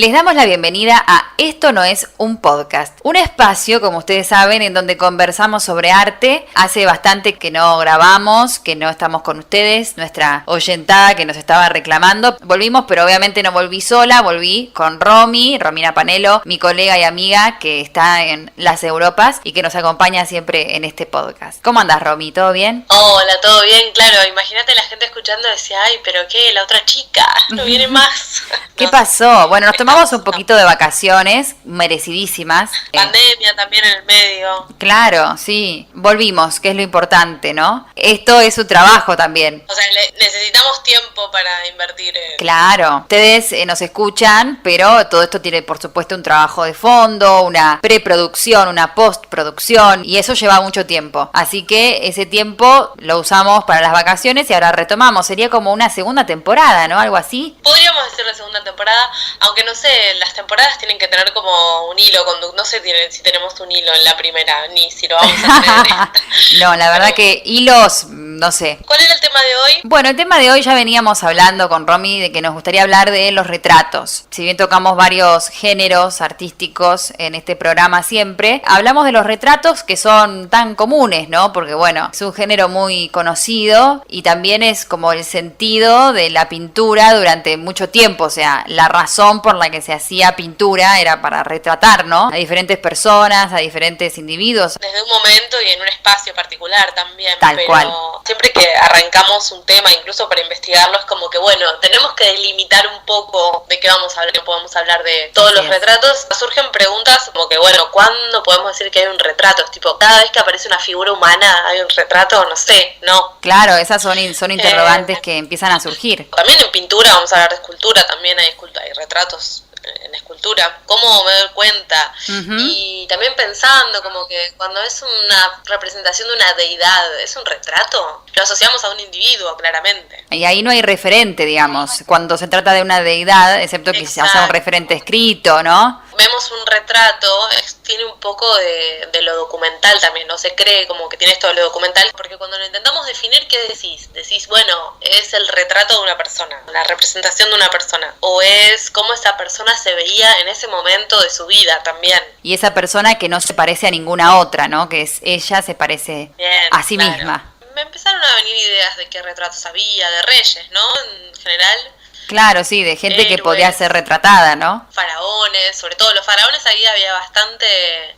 Les damos la bienvenida a Esto no es un podcast, un espacio, como ustedes saben, en donde conversamos sobre arte. Hace bastante que no grabamos, que no estamos con ustedes, nuestra oyentada que nos estaba reclamando. Volvimos, pero obviamente no volví sola, volví con Romina Panelo, mi colega y amiga que está en las Europas y que nos acompaña siempre en este podcast. ¿Cómo andás, Romy? ¿Todo bien? Hola, ¿todo bien? Claro, imagínate la gente escuchando y decía, ay, pero ¿qué? La otra chica, no viene más. ¿Qué pasó? Bueno, nos tomamos un poquito de vacaciones, merecidísimas. Pandemia también en el medio. Claro, sí. Volvimos, que es lo importante, ¿no? Esto es su trabajo también. O sea, necesitamos tiempo para invertir en... Claro. Ustedes nos escuchan, pero todo esto tiene, por supuesto, un trabajo de fondo, una preproducción, una postproducción, y eso lleva mucho tiempo. Así que ese tiempo lo usamos para las vacaciones y ahora retomamos. Sería como una segunda temporada, ¿no? Algo así. Podríamos decir la segunda temporada, aunque no sé, las temporadas tienen que tener como un hilo conductor. No sé si tenemos un hilo en la primera, ni si lo vamos a tener. No, la verdad que hilos, no sé. ¿Cuál era el tema de hoy? Bueno, el tema de hoy ya veníamos hablando con Romy de que nos gustaría hablar de los retratos. Si bien tocamos varios géneros artísticos en este programa siempre, hablamos de los retratos que son tan comunes, ¿no? Porque bueno, es un género muy conocido y también es como el sentido de la pintura durante mucho tiempo. O sea, la razón por la que se hacía pintura era para retratar, ¿no? A diferentes personas, a diferentes individuos. Desde un momento y en un espacio particular también. Tal cual. Siempre que arrancamos un tema, incluso para investigarlo, es como que bueno, tenemos que delimitar un poco de qué vamos a hablar, no podemos hablar de todos los retratos. Surgen preguntas como que bueno, ¿cuándo podemos decir que hay un retrato? Es tipo, cada vez que aparece una figura humana hay un retrato, no sé, ¿no? Claro, esas son interrogantes que empiezan a surgir. También en pintura, vamos a hablar de escultura, también hay retratos en escultura. ¿Cómo me doy cuenta? Uh-huh. Y también pensando como que cuando es una representación de una deidad, ¿es un retrato? Lo asociamos a un individuo, claramente. Y ahí no hay referente, digamos, cuando se trata de una deidad, excepto que se haya un referente escrito, ¿no? Vemos un retrato, tiene un poco de lo documental también, no se cree como que tiene esto de lo documental, porque cuando lo intentamos definir, ¿qué decís? Decís, bueno, es el retrato de una persona, la representación de una persona, o es cómo esa persona se veía en ese momento de su vida también. Y esa persona que no se parece a ninguna otra, ¿no? Que es ella se parece a sí misma. Me empezaron a venir ideas de qué retratos había, de reyes, ¿no? En general. Claro, sí, de gente que podía ser retratada, ¿no? Faraones, sobre todo los faraones, ahí había bastante,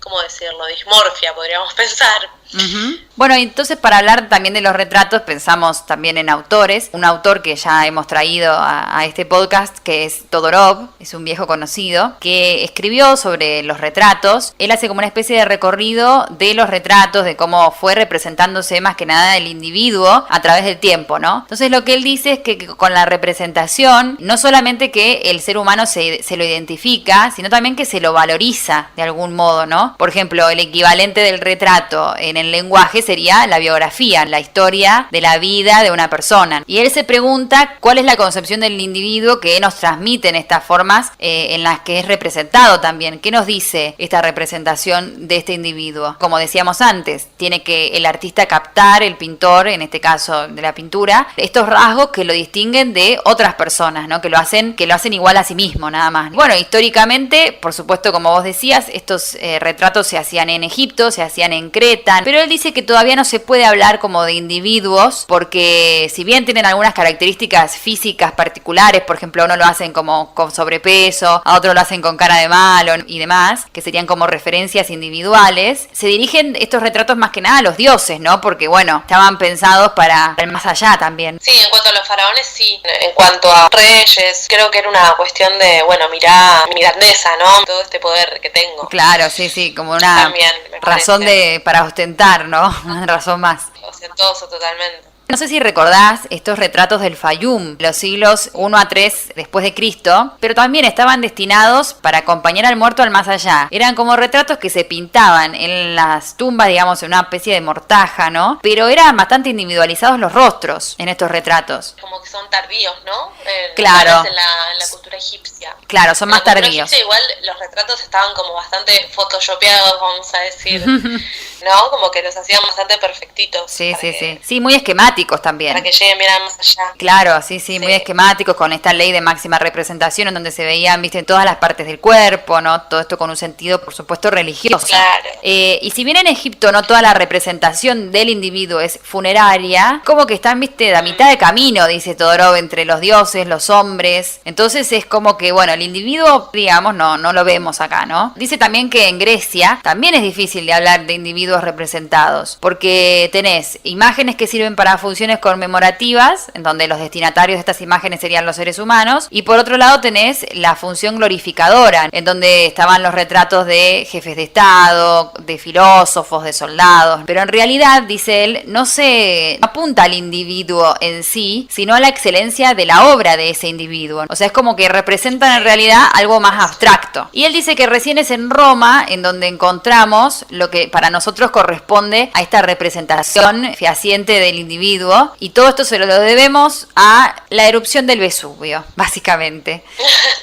¿cómo decirlo?, dismorfia, podríamos pensar. Uh-huh. Bueno, entonces para hablar también de los retratos pensamos también en autores. Un autor que ya hemos traído a este podcast, que es Todorov, es un viejo conocido, que escribió sobre los retratos. Él hace como una especie de recorrido de los retratos, de cómo fue representándose más que nada el individuo a través del tiempo, ¿no? Entonces lo que él dice es que con la representación, no solamente que el ser humano se lo identifica, sino también que se lo valoriza de algún modo, ¿no? Por ejemplo, el equivalente del retrato en el lenguaje sería la biografía, la historia de la vida de una persona. Y él se pregunta cuál es la concepción del individuo que nos transmiten estas formas en las que es representado también. ¿Qué nos dice esta representación de este individuo? Como decíamos antes, tiene que el artista captar, el pintor, en este caso de la pintura, estos rasgos que lo distinguen de otras personas, ¿no? Que lo hacen igual a sí mismo, nada más. Bueno, históricamente, por supuesto, como vos decías, estos retratos se hacían en Egipto, se hacían en Creta, pero él dice que todavía no se puede hablar como de individuos porque si bien tienen algunas características físicas particulares, por ejemplo, uno lo hacen como con sobrepeso, a otro lo hacen con cara de malo y demás, que serían como referencias individuales, se dirigen estos retratos más que nada a los dioses, ¿no? Porque bueno, estaban pensados para el más allá también. Sí, en cuanto a los faraones, sí. En cuanto a reyes, creo que era una cuestión de, bueno, mirá mi grandeza, ¿no? Todo este poder que tengo. Claro, sí, como una también, razón para ostentar, ¿no? Una razón más. Ostentoso totalmente. No sé si recordás estos retratos del Fayum, los siglos 1 a 3 después de Cristo, pero también estaban destinados para acompañar al muerto al más allá. Eran como retratos que se pintaban en las tumbas, digamos, en una especie de mortaja, ¿no? Pero eran bastante individualizados los rostros en estos retratos. Como que son tardíos, ¿no? Claro. En la cultura egipcia. Claro, son más tardíos. Egipcia, igual los retratos estaban como bastante photoshopeados, vamos a decir, ¿no? Como que los hacían bastante perfectitos. Sí. Sí, muy esquemáticos. esquemáticos también. Para que lleguen bien más allá. Claro, sí, muy esquemáticos, con esta ley de máxima representación en donde se veían, viste, todas las partes del cuerpo, ¿no? Todo esto con un sentido, por supuesto, religioso. Claro. Y si bien en Egipto no toda la representación del individuo es funeraria, como que están, viste, a mitad de camino, dice Todorov, entre los dioses, los hombres. Entonces es como que, bueno, el individuo, digamos, no lo vemos acá, ¿no? Dice también que en Grecia también es difícil de hablar de individuos representados, porque tenés imágenes que sirven para funciones conmemorativas, en donde los destinatarios de estas imágenes serían los seres humanos, y por otro lado tenés la función glorificadora, en donde estaban los retratos de jefes de Estado, de filósofos, de soldados, pero en realidad, dice él, no se apunta al individuo en sí, sino a la excelencia de la obra de ese individuo. O sea, es como que representan en realidad algo más abstracto. Y él dice que recién es en Roma en donde encontramos lo que para nosotros corresponde a esta representación fehaciente del individuo, y todo esto se lo debemos a la erupción del Vesubio, básicamente,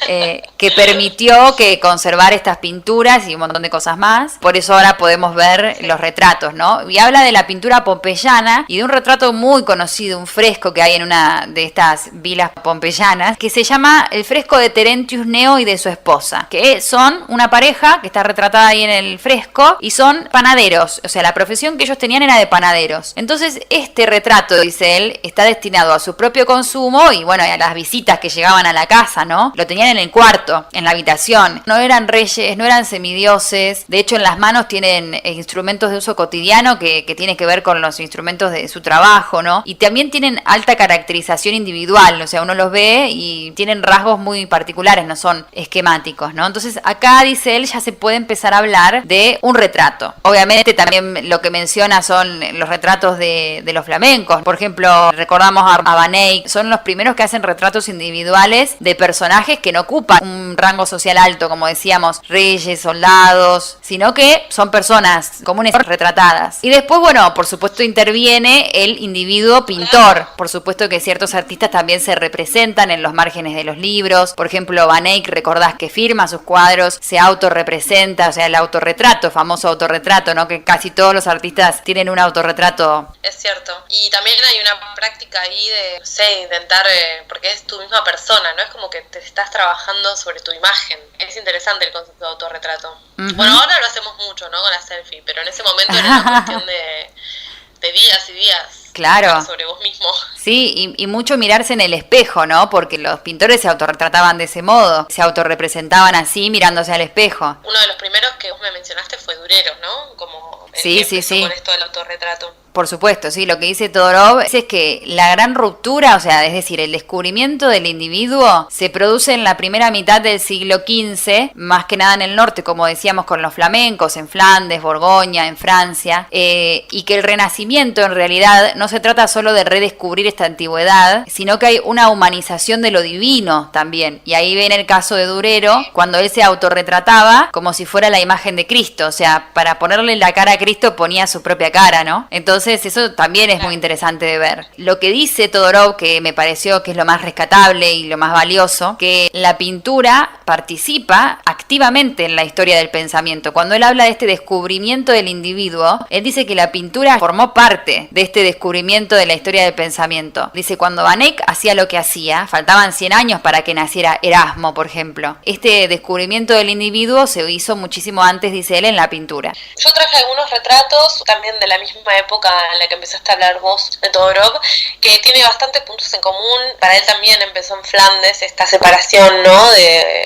que permitió que conservar estas pinturas y un montón de cosas más. Por eso ahora podemos ver los retratos, ¿no? Y habla de la pintura pompeyana y de un retrato muy conocido, un fresco que hay en una de estas vilas pompeyanas, que se llama el fresco de Terentius Neo y de su esposa, que son una pareja que está retratada ahí en el fresco y son panaderos, o sea, la profesión que ellos tenían era de panaderos. Entonces, este retrato, dice él, está destinado a su propio consumo y, bueno, a las visitas que llegaban a la casa, ¿no? Lo tenían en el cuarto, en la habitación. No eran reyes, no eran semidioses. De hecho, en las manos tienen instrumentos de uso cotidiano que tiene que ver con los instrumentos de su trabajo, ¿no? Y también tienen alta caracterización individual, o sea, uno los ve y tienen rasgos muy particulares, no son esquemáticos, ¿no? Entonces, acá, dice él, ya se puede empezar a hablar de un retrato. Obviamente, también lo que menciona son los retratos de los flamencos. Por ejemplo, recordamos a Van Eyck, son los primeros que hacen retratos individuales de personajes que no ocupan un rango social alto, como decíamos, reyes, soldados, sino que son personas comunes retratadas. Y después, bueno, por supuesto interviene el individuo pintor. Por supuesto que ciertos artistas también se representan en los márgenes de los libros. Por ejemplo, Van Eyck, recordás que firma sus cuadros, se autorrepresenta, o sea, el autorretrato, famoso autorretrato, ¿no? Que casi todos los artistas tienen un autorretrato. Es cierto. Y también hay una práctica ahí de, no sé, intentar, porque es tu misma persona, ¿no? Es como que te estás trabajando sobre tu imagen. Es interesante el concepto de autorretrato. Uh-huh. Bueno, ahora lo hacemos mucho, ¿no? Con la selfie, pero en ese momento era una cuestión de días y días. Claro. Sobre vos mismo. Sí, y mucho mirarse en el espejo, ¿no? Porque los pintores se autorretrataban de ese modo, se autorrepresentaban así mirándose al espejo. Uno de los primeros que vos me mencionaste fue Durero, ¿no? Como el sí, que sí. con esto del autorretrato. Por supuesto, sí, lo que dice Todorov es que la gran ruptura, o sea, es decir, el descubrimiento del individuo se produce en la primera mitad del siglo XV, más que nada en el norte, como decíamos, con los flamencos, en Flandes, Borgoña, en Francia, y que el Renacimiento en realidad no se trata solo de redescubrir esta antigüedad, sino que hay una humanización de lo divino también. Y ahí viene el caso de Durero, cuando él se autorretrataba como si fuera la imagen de Cristo, o sea, para ponerle la cara a Cristo ponía su propia cara, ¿no? Entonces eso también es muy interesante de ver. Lo que dice Todorov, que me pareció que es lo más rescatable y lo más valioso, que la pintura participa activamente en la historia del pensamiento. Cuando él habla de este descubrimiento del individuo, él dice que la pintura formó parte de este descubrimiento de la historia del pensamiento. Dice, cuando Van Eyck hacía lo que hacía, faltaban 100 años para que naciera Erasmo, por ejemplo. Este descubrimiento del individuo se hizo muchísimo antes, dice él, en la pintura. Yo traje algunos retratos también de la misma época en la que empezaste a hablar vos de Todorov, que tiene bastantes puntos en común. Para él también empezó en Flandes esta separación, ¿no?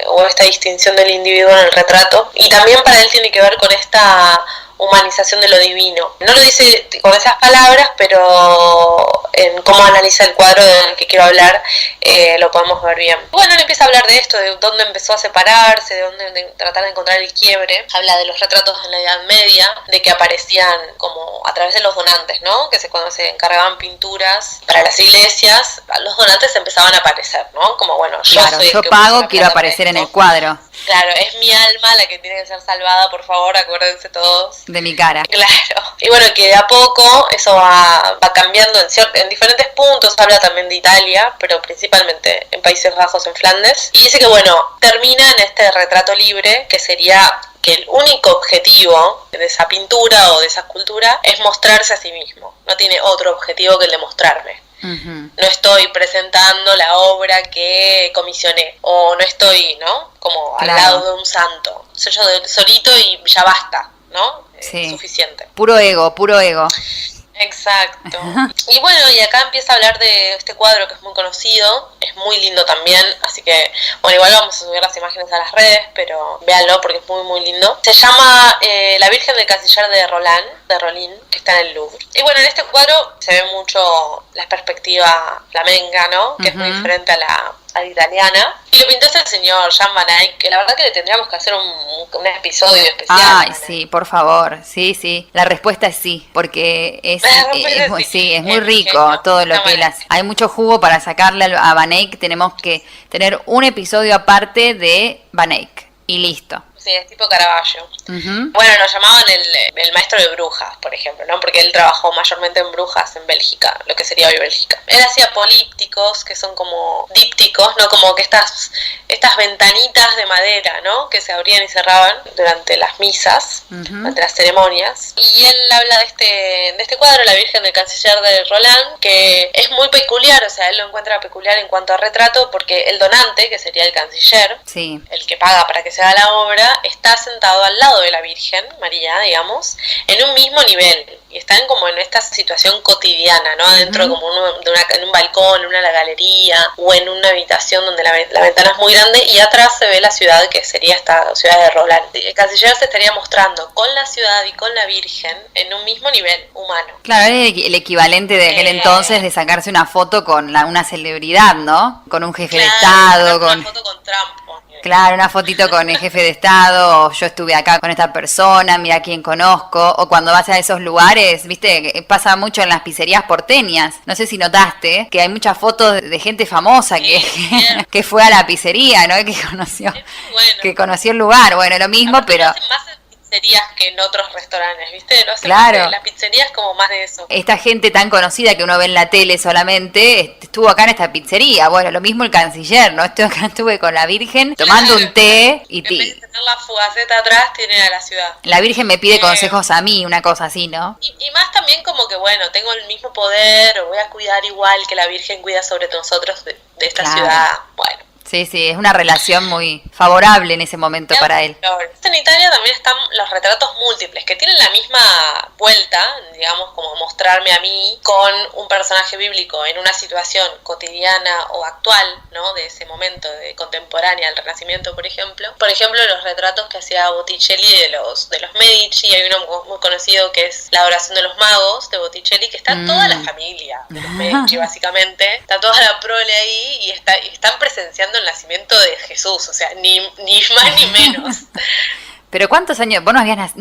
O esta distinción del individuo en el retrato. Y también para él tiene que ver con esta humanización de lo divino. No lo dice con esas palabras, pero en cómo analiza el cuadro del que quiero hablar, lo podemos ver bien. Bueno, él empieza a hablar de esto, de dónde empezó a separarse, de tratar de encontrar el quiebre. Habla de los retratos en la Edad Media, de que aparecían como a través de los donantes, ¿no? Que cuando se encargaban pinturas para las iglesias, los donantes empezaban a aparecer, ¿no? Como, bueno, yo pago, quiero aparecer en el cuadro. Claro, es mi alma la que tiene que ser salvada, por favor, acuérdense todos. de mi cara. Claro. Y bueno, que de a poco eso va cambiando en diferentes puntos. Habla también de Italia, pero principalmente en Países Bajos, en Flandes. Y dice que, bueno, termina en este retrato libre, que sería que el único objetivo de esa pintura o de esa escultura es mostrarse a sí mismo. No tiene otro objetivo que el de mostrarme. Uh-huh. No estoy presentando la obra que comisioné, o no estoy, ¿no? Como al lado de un santo. Soy yo solito y ya basta, ¿no? Sí. Es suficiente. Puro ego, puro ego. Exacto. Y bueno, y acá empieza a hablar de este cuadro que es muy conocido, es muy lindo también, así que, bueno, igual vamos a subir las imágenes a las redes, pero véanlo porque es muy, muy lindo. Se llama La Virgen del Canciller de Rollin, que está en el Louvre. Y bueno, en este cuadro se ve mucho la perspectiva flamenca, ¿no? Que es muy diferente a la italiana. Y lo pintó este señor, Jan Van Eyck, que la verdad que le tendríamos que hacer un episodio especial. Ay, sí, por favor, sí. La respuesta es sí, porque es muy rico todo lo que él hace. Hay mucho jugo para sacarle a Van Eyck, tenemos que tener un episodio aparte de Van Eyck, y listo. Sí, es tipo Caravaggio. Uh-huh. Bueno, lo llamaban el maestro de brujas, por ejemplo, ¿no? Porque él trabajó mayormente en brujas en Bélgica, lo que sería hoy Bélgica. Él hacía polípticos, que son como dípticos, ¿no? Como que estas ventanitas de madera, ¿no? Que se abrían y cerraban durante las misas, durante las ceremonias. Y él habla de este cuadro, La Virgen del Canciller de Roland, que es muy peculiar, o sea, él lo encuentra peculiar en cuanto a retrato, porque el donante, que sería el canciller, sí, el que paga para que se haga la obra, está sentado al lado de la Virgen María, digamos, en un mismo nivel, y están como en esta situación cotidiana, ¿no? Adentro como en un balcón, en una galería, o en una habitación donde la ventana es muy grande, y atrás se ve la ciudad, que sería esta ciudad de Roland. El canciller se estaría mostrando con la ciudad y con la Virgen en un mismo nivel humano. Claro, es el equivalente de aquel entonces de sacarse una foto con una celebridad, ¿no? Con un jefe de Estado. Una foto con Trump. Claro, una fotito con el jefe de Estado, o yo estuve acá con esta persona, mira quién conozco, o cuando vas a esos lugares, viste, pasa mucho en las pizzerías porteñas, no sé si notaste, que hay muchas fotos de gente famosa que fue a la pizzería, ¿no? Que conoció el lugar, bueno, lo mismo, aparte pero... pizzerías que en otros restaurantes, ¿viste? No sé, claro. La pizzería es como más de eso. Esta gente tan conocida que uno ve en la tele solamente, estuvo acá en esta pizzería. Bueno, lo mismo el canciller, ¿no? Estuve con la Virgen tomando un té y... En vez de tener la fugaceta atrás, tienen a la ciudad. La Virgen me pide consejos a mí, una cosa así, ¿no? Y más también como que, bueno, tengo el mismo poder, o voy a cuidar igual que la Virgen cuida sobre nosotros de esta ciudad. Bueno. Sí, es una relación muy favorable en ese momento para él. En Italia también están los retratos múltiples, que tienen la misma vuelta, digamos, como mostrarme a mí con un personaje bíblico en una situación cotidiana o actual, ¿no? De ese momento, de contemporánea al Renacimiento, por ejemplo. Por ejemplo, los retratos que hacía Botticelli de los Medici, hay uno muy conocido que es La Adoración de los Magos, de Botticelli, que está toda la familia de los Medici, básicamente. Está toda la prole ahí y están presenciando el nacimiento de Jesús, o sea, ni más ni menos. Pero ¿cuántos años? Vos no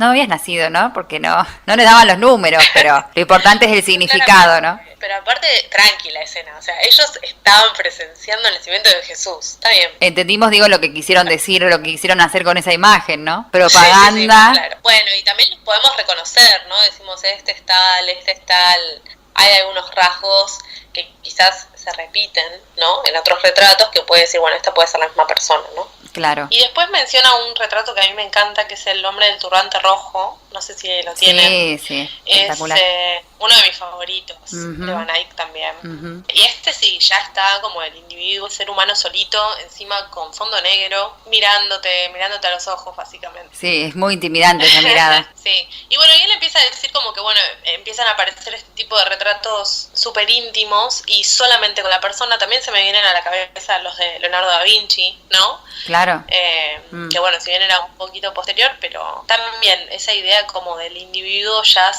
habías nacido, ¿no? Porque no le daban los números, pero lo importante es el significado, ¿no? Pero aparte, tranquila escena, o sea, ellos estaban presenciando el nacimiento de Jesús, está bien. Entendimos, digo, lo que quisieron decir, lo que quisieron hacer con esa imagen, ¿no? Propaganda. Sí, claro. Bueno, y también los podemos reconocer, ¿no? Decimos, este es tal. Hay algunos rasgos que quizás se repiten, ¿no? En otros retratos que puede decir, bueno, esta puede ser la misma persona, ¿no? Claro. Y después menciona un retrato que a mí me encanta, que es el hombre del turbante rojo. No sé si lo tienen. Sí, espectacular. Es uno de mis favoritos, de Van Eyck también. Y este sí, ya está como el individuo, el ser humano solito, encima con fondo negro, mirándote a los ojos, básicamente. Sí, es muy intimidante esa mirada. Sí, y bueno, y él empieza a decir como que, bueno, empiezan a aparecer este tipo de retratos súper íntimos y solamente con la persona. También se me vienen a la cabeza los de Leonardo da Vinci, ¿no? Claro. Que bueno, si bien era un poquito posterior, pero también esa idea como del individuo ya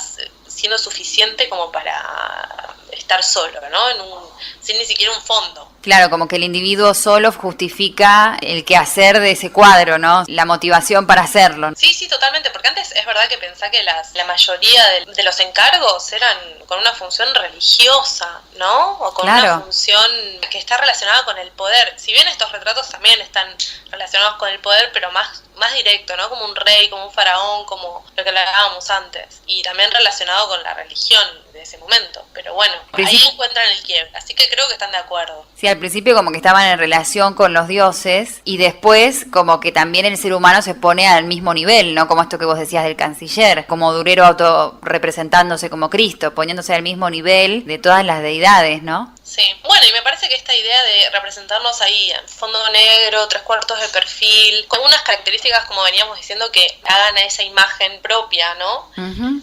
siendo suficiente como para estar solo, ¿no? Sin ni siquiera un fondo. Claro, como que el individuo solo justifica el quehacer de ese cuadro, ¿no? La motivación para hacerlo. Sí, sí, totalmente, porque antes es verdad que pensá que la mayoría de los encargos eran con una función religiosa, ¿no? O con una función que está relacionada con el poder. Si bien estos retratos también están relacionados con el poder, pero más directo, ¿no? Como un rey, como un faraón, como lo que hablábamos antes. Y también relacionado con la religión de ese momento. Pero bueno, ahí encuentran el quiebre. Así que creo que están de acuerdo. Sí, al principio como que estaban en relación con los dioses y después como que también el ser humano se pone al mismo nivel, ¿no? Como esto que vos decías del canciller, como Durero auto representándose como Cristo, poniéndose al mismo nivel de todas las deidades, ¿no? Sí, bueno, y me parece que esta idea de representarnos ahí en fondo negro, 3/4 de perfil, con unas características, como veníamos diciendo, que hagan a esa imagen propia, ¿no?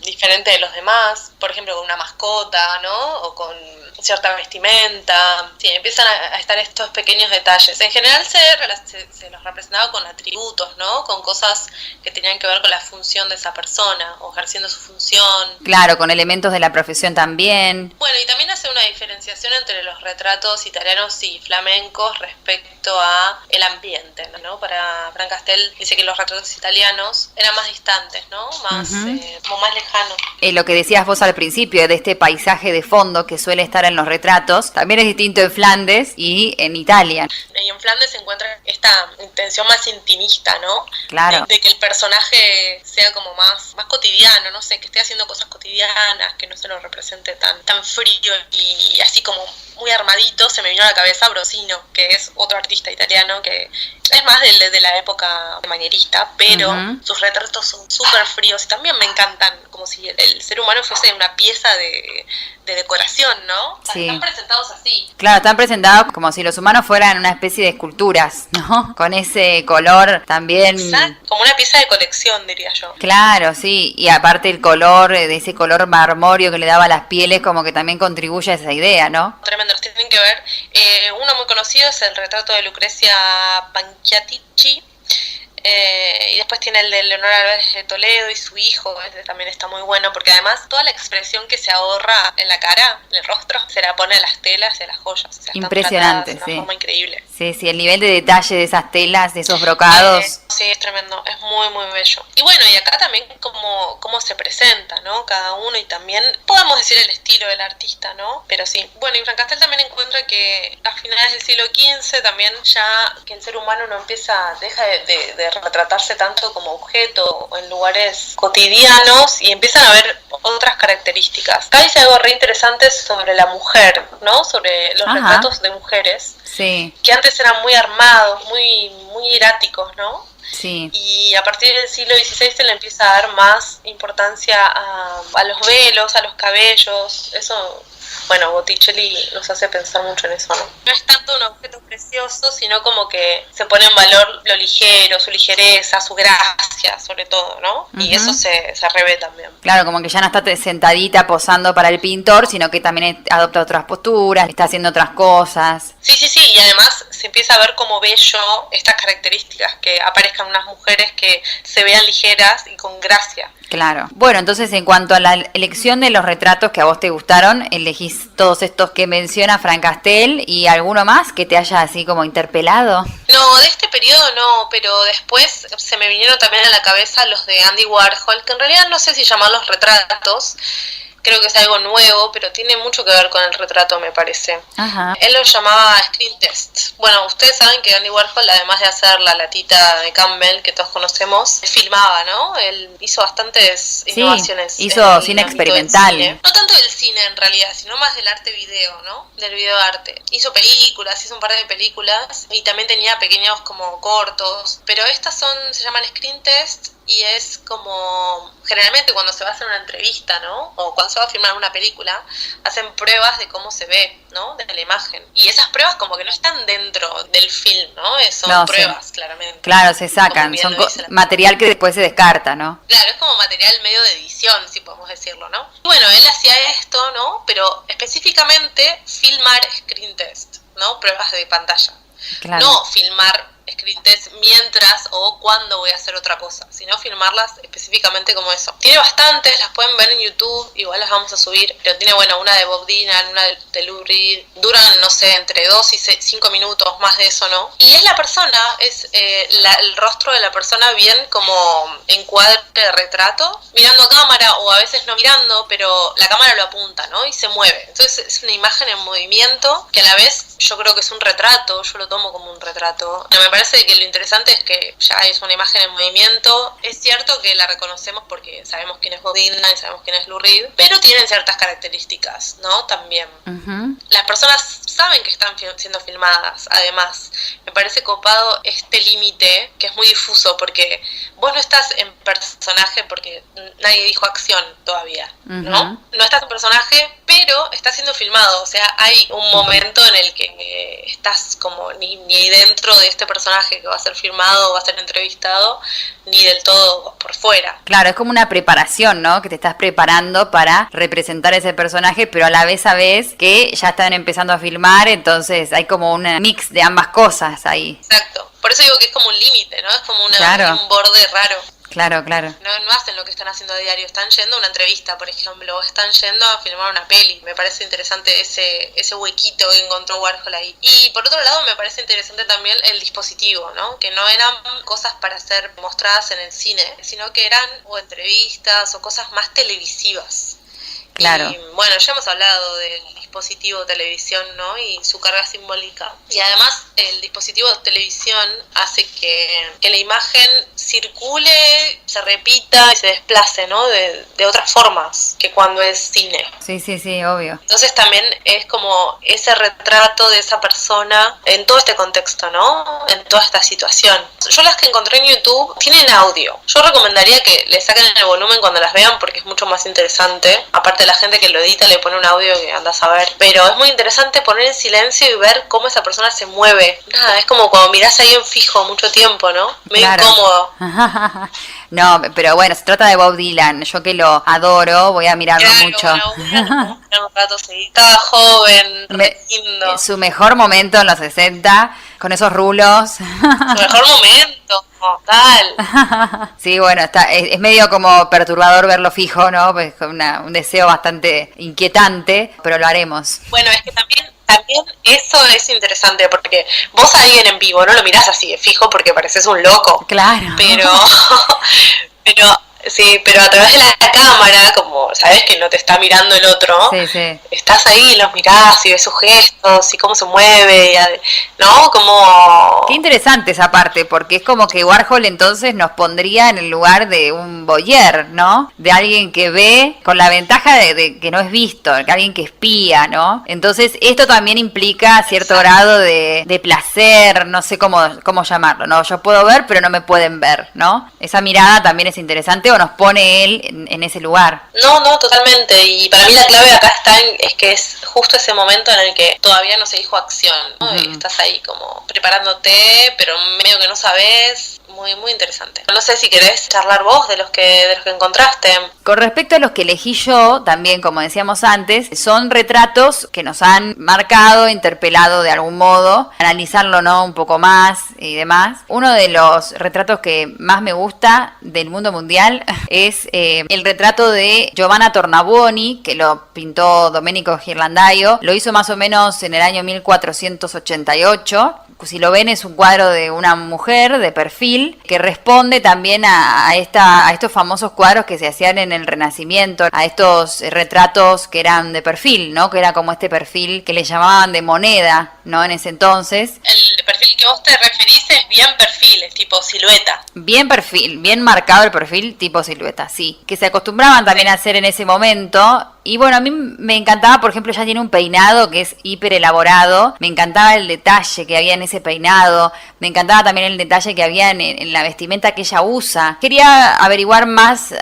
Diferente de los demás, por ejemplo, con una mascota, ¿no? O con cierta vestimenta. Sí, empiezan a estar estos pequeños detalles. En general se los representaba con atributos, ¿no? Con cosas que tenían que ver con la función de esa persona, o ejerciendo su función. Claro, con elementos de la profesión también. Bueno, y también hace una diferenciación entre los retratos italianos y flamencos respecto a el ambiente, ¿no? Para Fran Castel dice que los retratos italianos eran más distantes, ¿no? Más, como más lejanos. Lo que decías vos al principio, de este paisaje de fondo que suele estar en los retratos, también es distinto en Flandes y en Italia. Y en Flandes se encuentra esta intención más intimista, ¿no? Claro. De que el personaje sea como más cotidiano, no sé, que esté haciendo cosas cotidianas, que no se lo represente tan frío y así como muy armadito. Se me vino a la cabeza Brosino, que es otro artista italiano que es más de la época manierista, pero sus retratos son súper fríos y también me encantan, como si el ser humano fuese una pieza de decoración, ¿no? O sea, sí. Están presentados así. Claro, están presentados como si los humanos fueran una especie de esculturas, ¿no? Con ese color también. Exacto, como una pieza de colección, diría yo. Claro, sí, y aparte el color, de ese color marmóreo que le daba a las pieles, como que también contribuye a esa idea, ¿no? Tremendo, los tienen que ver. Uno muy conocido es el retrato de Lucrecia Panciatichi. Y después tiene el de Leonor Álvarez de Toledo y su hijo, este también está muy bueno, porque además toda la expresión que se ahorra en la cara, en el rostro, se la pone a las telas y a las joyas. O sea, impresionante, de una forma increíble. Sí, el nivel de detalle de esas telas, de esos brocados. Sí, es tremendo, es muy, muy bello. Y bueno, y acá también cómo se presenta, ¿no? Cada uno, y también podemos decir el estilo del artista, ¿no? Pero sí. Bueno, y Fran Castel también encuentra que a finales del siglo XV también ya que el ser humano deja de retratarse tanto como objeto o en lugares cotidianos y empiezan a ver otras características. Acá dice algo re interesante sobre la mujer, ¿no? Sobre los retratos de mujeres. Sí. Que antes eran muy armados, muy, muy hieráticos, ¿no? Sí. Y a partir del siglo XVI se le empieza a dar más importancia a los velos, a los cabellos. Eso, bueno, Botticelli nos hace pensar mucho en eso, ¿no? No es tanto un objeto precioso, sino como que se pone en valor lo ligero, su ligereza, su gracia, sobre todo, ¿no? Y eso se revé también. Claro, como que ya no está sentadita posando para el pintor, sino que también adopta otras posturas, está haciendo otras cosas. Sí, y además se empieza a ver como bello estas características, que aparezcan unas mujeres que se vean ligeras y con gracia. Claro. Bueno, entonces en cuanto a la elección de los retratos que a vos te gustaron, elegís todos estos que menciona Fran Castel y alguno más que te haya así como interpelado. No, de este periodo no, pero después se me vinieron también a la cabeza los de Andy Warhol, que en realidad no sé si llamarlos retratos. Creo que es algo nuevo, pero tiene mucho que ver con el retrato, me parece. Ajá. Él lo llamaba screen test. Bueno, ustedes saben que Andy Warhol, además de hacer la latita de Campbell, que todos conocemos, filmaba, ¿no? Él hizo bastantes innovaciones. Hizo cine experimental. Cine. No tanto del cine, en realidad, sino más del arte video, ¿no? Del videoarte. Hizo películas, hizo un par de películas, y también tenía pequeños como cortos. Pero estas se llaman screen test, y es como, generalmente cuando se va a hacer una entrevista, ¿no? O cuando se va a filmar una película, hacen pruebas de cómo se ve, ¿no? De la imagen. Y esas pruebas como que no están dentro del film, ¿no? Son pruebas, claramente. Claro, se sacan, son material que después se descarta, ¿no? Claro, es como material medio de edición, si podemos decirlo, ¿no? Y bueno, él hacía esto, ¿no? Pero específicamente filmar screen test, ¿no? Pruebas de pantalla. Claro. No filmar screen test mientras o cuando voy a hacer otra cosa, sino filmarlas específicamente como eso. Tiene bastantes, las pueden ver en YouTube, igual las vamos a subir, pero tiene, bueno, una de Bob Dylan, una de Lou Reed, duran, no sé, entre 2 y 5 minutos, más de eso, ¿no? Y es la persona, es el rostro de la persona bien como encuadre de retrato, mirando a cámara o a veces no mirando, pero la cámara lo apunta, ¿no? Y se mueve. Entonces es una imagen en movimiento que a la vez yo creo que es un retrato, yo lo tomo como un retrato. Me parece que lo interesante es que ya es una imagen en movimiento. Es cierto que la reconocemos porque sabemos quién es Bob Dylan y sabemos quién es Lou Reed, pero tienen ciertas características, ¿no? También. Uh-huh. Las personas saben que están siendo filmadas, además. Me parece copado este límite que es muy difuso porque vos no estás en personaje porque nadie dijo acción todavía, ¿no? Uh-huh. No estás en personaje, pero estás siendo filmado. O sea, hay un momento en el que estás como ni dentro de este personaje que va a ser filmado, va a ser entrevistado, ni del todo por fuera. Claro, es como una preparación, ¿no? Que te estás preparando para representar ese personaje, pero a la vez sabes que ya están empezando a filmar, entonces hay como un mix de ambas cosas ahí. Exacto. Por eso digo que es como un límite, ¿no? Es como un borde raro. Claro, claro. No hacen lo que están haciendo a diario, están yendo a una entrevista, por ejemplo, o están yendo a filmar una peli. Me parece interesante ese huequito que encontró Warhol ahí. Y por otro lado me parece interesante también el dispositivo, ¿no? Que no eran cosas para ser mostradas en el cine, sino que eran o entrevistas o cosas más televisivas. Claro. Y bueno, ya hemos hablado del dispositivo televisión, ¿no? Y su carga simbólica. Y además el dispositivo de televisión hace que la imagen circule, se repita y se desplace, ¿no? De otras formas que cuando es cine. Sí, obvio. Entonces también es como ese retrato de esa persona en todo este contexto, ¿no? En toda esta situación. Yo las que encontré en YouTube tienen audio. Yo recomendaría que le saquen el volumen cuando las vean porque es mucho más interesante. Aparte la gente que lo edita le pone un audio que andás a ver. Pero es muy interesante poner en silencio y ver cómo esa persona se mueve. Nada, es como cuando mirás a alguien fijo mucho tiempo, ¿no? Medio incómodo. No, pero bueno, se trata de Bob Dylan. Yo que lo adoro, voy a mirarlo mucho. Bueno, un rato sí. Estaba joven, lindo. Su mejor momento en los 60, con esos rulos. Su mejor momento. Total. Sí, bueno, es medio como perturbador verlo fijo, ¿no? Pues con un deseo bastante inquietante, pero lo haremos. Bueno, es que también eso es interesante porque vos a alguien en vivo no lo mirás así de fijo porque pareces un loco. Claro. Pero a través de la cámara, como sabés que no te está mirando el otro, estás ahí, los mirás y ves sus gestos y cómo se mueve, ¿no? Como... Qué interesante esa parte, porque es como que Warhol entonces nos pondría en el lugar de un voyeur, ¿no? De alguien que ve con la ventaja de que no es visto, de alguien que espía, ¿no? Entonces esto también implica cierto grado de placer, no sé cómo llamarlo, ¿no? Yo puedo ver, pero no me pueden ver, ¿no? Esa mirada también es interesante o nos pone él en ese lugar. No, totalmente. Y para mí la clave acá es que es justo ese momento en el que todavía no se dijo acción, ¿no? Uh-huh. Estás ahí como preparándote, pero medio que no sabes. Muy, muy interesante. No sé si querés charlar vos de los que encontraste. Con respecto a los que elegí yo, también como decíamos antes, son retratos que nos han marcado, interpelado de algún modo, analizarlo, ¿no? Un poco más y demás. Uno de los retratos que más me gusta del mundo mundial es el retrato de Giovanna Tornabuoni, que lo pintó Domenico Ghirlandaio. Lo hizo más o menos en el año 1488. Si lo ven, es un cuadro de una mujer de perfil que responde también a estos famosos cuadros que se hacían en el Renacimiento, a estos retratos que eran de perfil, ¿no? Que era como este perfil que le llamaban de moneda, ¿no? En ese entonces. El perfil que vos te referís es bien perfil, es tipo silueta. Bien perfil, bien marcado el perfil tipo silueta, sí. Que se acostumbraban también a hacer en ese momento. Y bueno, a mí me encantaba, por ejemplo, ella tiene un peinado que es hiper elaborado. Me encantaba el detalle que había en ese peinado. Me encantaba también el detalle que había en la vestimenta que ella usa. Quería averiguar más,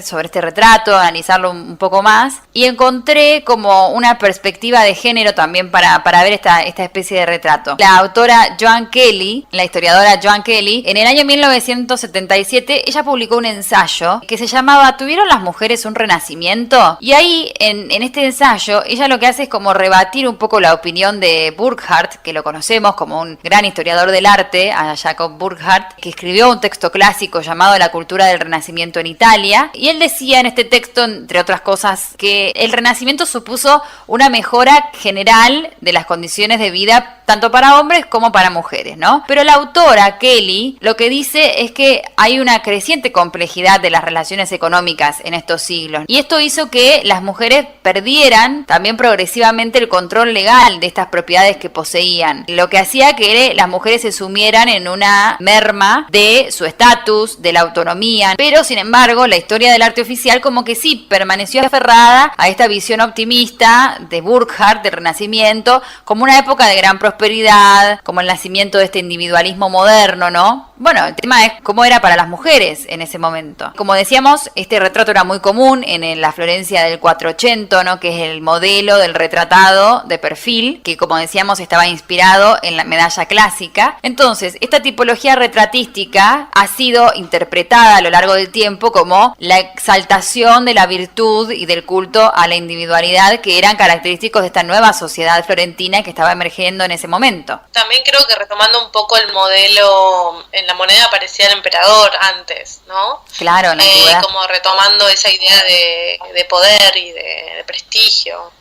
sobre este retrato, analizarlo un poco más. Y encontré como una perspectiva de género también para ver esta especie de retrato. La autora Joan Kelly, la historiadora Joan Kelly, en el año 1977, ella publicó un ensayo que se llamaba ¿Tuvieron las mujeres un renacimiento? Y ahí Y en este ensayo, ella lo que hace es como rebatir un poco la opinión de Burckhardt, que lo conocemos como un gran historiador del arte, a Jacob Burckhardt, que escribió un texto clásico llamado La cultura del Renacimiento en Italia. Y él decía en este texto, entre otras cosas, que el Renacimiento supuso una mejora general de las condiciones de vida tanto para hombres como para mujeres, ¿no? Pero la autora, Kelly, lo que dice es que hay una creciente complejidad de las relaciones económicas en estos siglos. Y esto hizo que las mujeres perdieran también progresivamente el control legal de estas propiedades que poseían. Lo que hacía que las mujeres se sumieran en una merma de su estatus, de la autonomía. Pero, sin embargo, la historia del arte oficial como que sí permaneció aferrada a esta visión optimista de Burckhardt del Renacimiento como una época de gran prosperidad, como el nacimiento de este individualismo moderno, ¿no? Bueno, el tema es cómo era para las mujeres en ese momento. Como decíamos, este retrato era muy común en la Florencia del 480, ¿no? Que es el modelo del retratado de perfil, que como decíamos estaba inspirado en la medalla clásica. Entonces, esta tipología retratística ha sido interpretada a lo largo del tiempo como la exaltación de la virtud y del culto a la individualidad que eran característicos de esta nueva sociedad florentina que estaba emergiendo en ese momento. También creo que retomando un poco el modelo, en la moneda aparecía el emperador antes, ¿no? Claro, en la antigüedad. Como retomando esa idea de poder y de prestigio.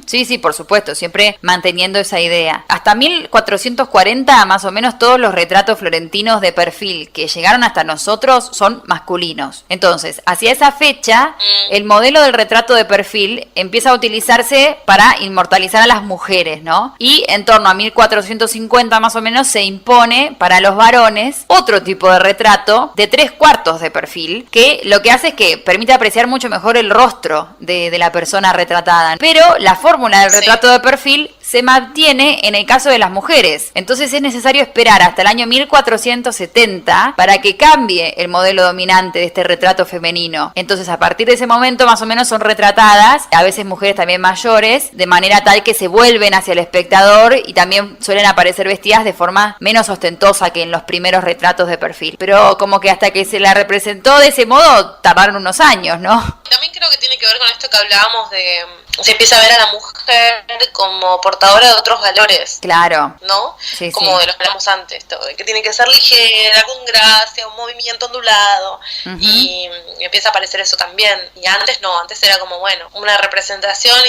Sí, sí, por supuesto, siempre manteniendo esa idea. Hasta 1440, más o menos, todos los retratos florentinos de perfil que llegaron hasta nosotros son masculinos. Entonces, hacia esa fecha, el modelo del retrato de perfil empieza a utilizarse para inmortalizar a las mujeres, ¿no? Y en torno a 1450, más o menos, se impone para los varones otro tipo de retrato de 3/4 de perfil, que lo que hace es que permite apreciar mucho mejor el rostro de la persona retratada. Pero la fórmula del retrato de perfil se mantiene en el caso de las mujeres. Entonces es necesario esperar hasta el año 1470 para que cambie el modelo dominante de este retrato femenino. Entonces a partir de ese momento más o menos son retratadas, a veces mujeres también mayores, de manera tal que se vuelven hacia el espectador y también suelen aparecer vestidas de forma menos ostentosa que en los primeros retratos de perfil. Pero como que hasta que se la representó de ese modo tardaron unos años, ¿no? También creo que tiene que ver con esto que hablábamos de... Se empieza a ver a la mujer como portadora de otros valores. Claro. ¿No? Sí, como sí. de los que hablamos antes, que tiene que ser ligera, con gracia, un movimiento ondulado. Y empieza a aparecer eso también. Y antes no, antes era como, bueno, una representación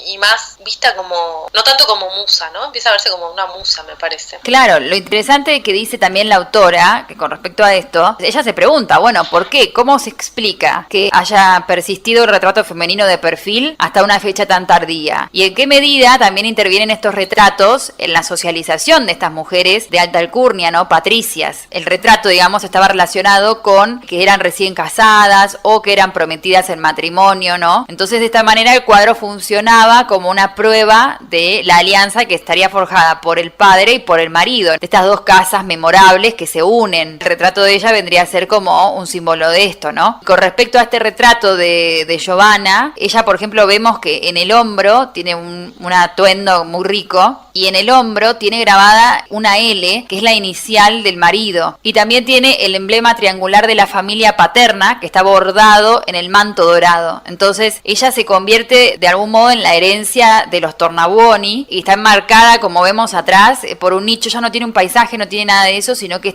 y más vista como, no tanto como musa, ¿no? Empieza a verse como una musa, me parece. Claro, lo interesante que dice también la autora, que con respecto a esto, ella se pregunta, bueno, ¿por qué? ¿Cómo se explica que haya persistido el retrato femenino de perfil hasta una fecha tan tardía? ¿Y en qué medida también intervienen estos retratos en la socialización de estas mujeres de alta alcurnia, ¿no? Patricias. El retrato, digamos, estaba relacionado con que eran recién casadas o que eran prometidas en matrimonio, ¿no? Entonces, de esta manera el cuadro funcionaba como una prueba de la alianza que estaría forjada por el padre y por el marido, de estas dos casas memorables que se unen. El retrato de ella vendría a ser como un símbolo de esto, ¿no? Con respecto a este retrato de Giovanna, ella, por ejemplo, vemos que en el hombro tiene un atuendo muy rico y en el hombro tiene grabada una L, que es la inicial del marido. Y también tiene el emblema triangular de la familia paterna, que está bordado en el manto dorado. Entonces, ella se convierte de algún modo en la herencia de los Tornabuoni y está enmarcada, como vemos atrás, por un nicho. Ya no tiene un paisaje, no tiene nada de eso, sino que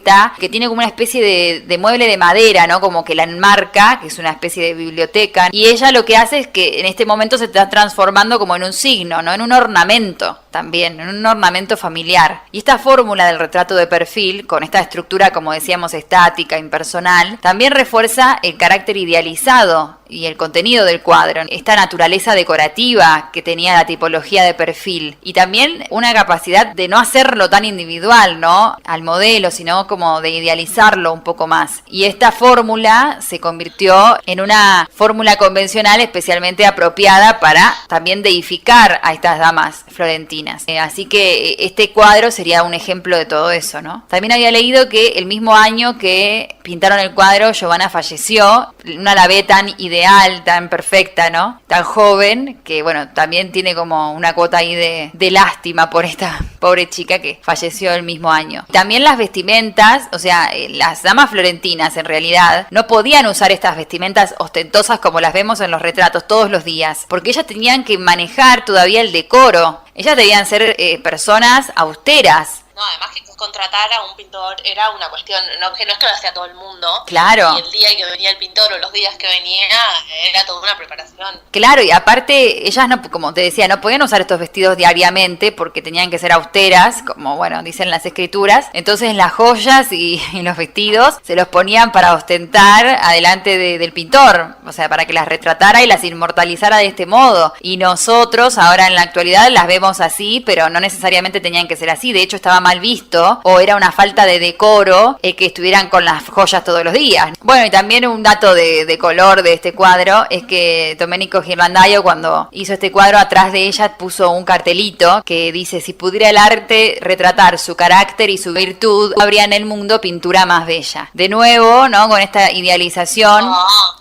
tiene como una especie de mueble de madera, ¿no? Como que la enmarca, que es una especie de biblioteca. Y ella lo que hace es que en este momento se está transformando como en un signo, ¿no? En un ornamento también, en un ornamento familiar. Y esta fórmula del retrato de perfil, con esta estructura, como decíamos, estática, impersonal, también refuerza el carácter idealizado y el contenido del cuadro, esta naturaleza decorativa que tenía la tipología de perfil y también una capacidad de no hacerlo tan individual, ¿no? Al modelo, sino como de idealizarlo un poco más. Y esta fórmula se convirtió en una fórmula convencional especialmente apropiada para también deificar a estas damas florentinas. Florentinas. Así que este cuadro sería un ejemplo de todo eso, ¿no? También había leído que el mismo año que pintaron el cuadro, Giovanna falleció. Una la ve tan ideal, tan perfecta, ¿no? Tan joven, que bueno, también tiene como una cuota ahí de lástima por esta pobre chica que falleció el mismo año. También las vestimentas, o sea, las damas florentinas en realidad no podían usar estas vestimentas ostentosas como las vemos en los retratos todos los días, porque ellas tenían que manejar todavía el decoro. Ellas debían ser personas austeras. No, además que contratar a un pintor era una cuestión, que no es que lo hacía todo el mundo. Claro. Y el día que venía el pintor o los días que venía era toda una preparación. Claro, y aparte ellas, no, como te decía, no podían usar estos vestidos diariamente porque tenían que ser austeras, como bueno, dicen las escrituras. Entonces las joyas y los vestidos se los ponían para ostentar adelante del pintor, o sea, para que las retratara y las inmortalizara de este modo. Y nosotros ahora en la actualidad las vemos así, pero no necesariamente tenían que ser así. De hecho estaba mal visto o era una falta de decoro que estuvieran con las joyas todos los días. Bueno, y también un dato de color de este cuadro es que Domenico Ghirlandaio, cuando hizo este cuadro, atrás de ella puso un cartelito que dice: si pudiera el arte retratar su carácter y su virtud, habría en el mundo pintura más bella. De nuevo, ¿no? Con esta idealización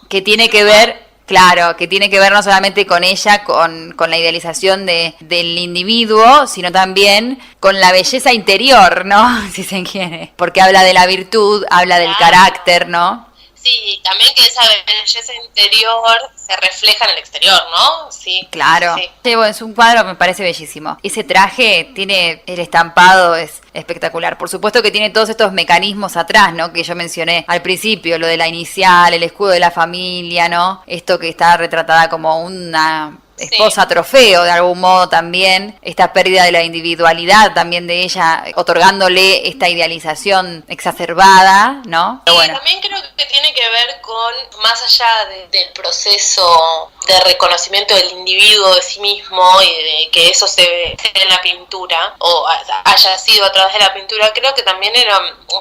que tiene que ver... Claro, que tiene que ver no solamente con ella, con la idealización del individuo, sino también con la belleza interior, ¿no? Si se quiere. Porque habla de la virtud, habla del carácter, ¿no? Sí, también que esa belleza interior se refleja en el exterior, ¿no? Sí. Claro. Sí. Sí, bueno, es un cuadro que me parece bellísimo. Ese traje tiene, el estampado es espectacular. Por supuesto que tiene todos estos mecanismos atrás, ¿no? Que yo mencioné al principio, lo de la inicial, el escudo de la familia, ¿no? Esto que está retratada como una esposa trofeo de algún modo también, esta pérdida de la individualidad también de ella, otorgándole esta idealización exacerbada, ¿no? Y bueno, también creo que tiene que ver con, más allá del proceso de reconocimiento del individuo de sí mismo y de que eso se ve en la pintura o haya sido a través de la pintura, creo que también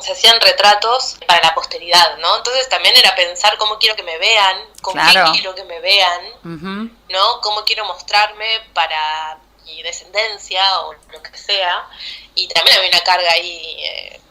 se hacían retratos para la posteridad, ¿no? Entonces también era pensar cómo quiero que me vean, con qué quiero que me vean, ¿no? Cómo quiero mostrarme para mi descendencia o lo que sea. Y también había una carga ahí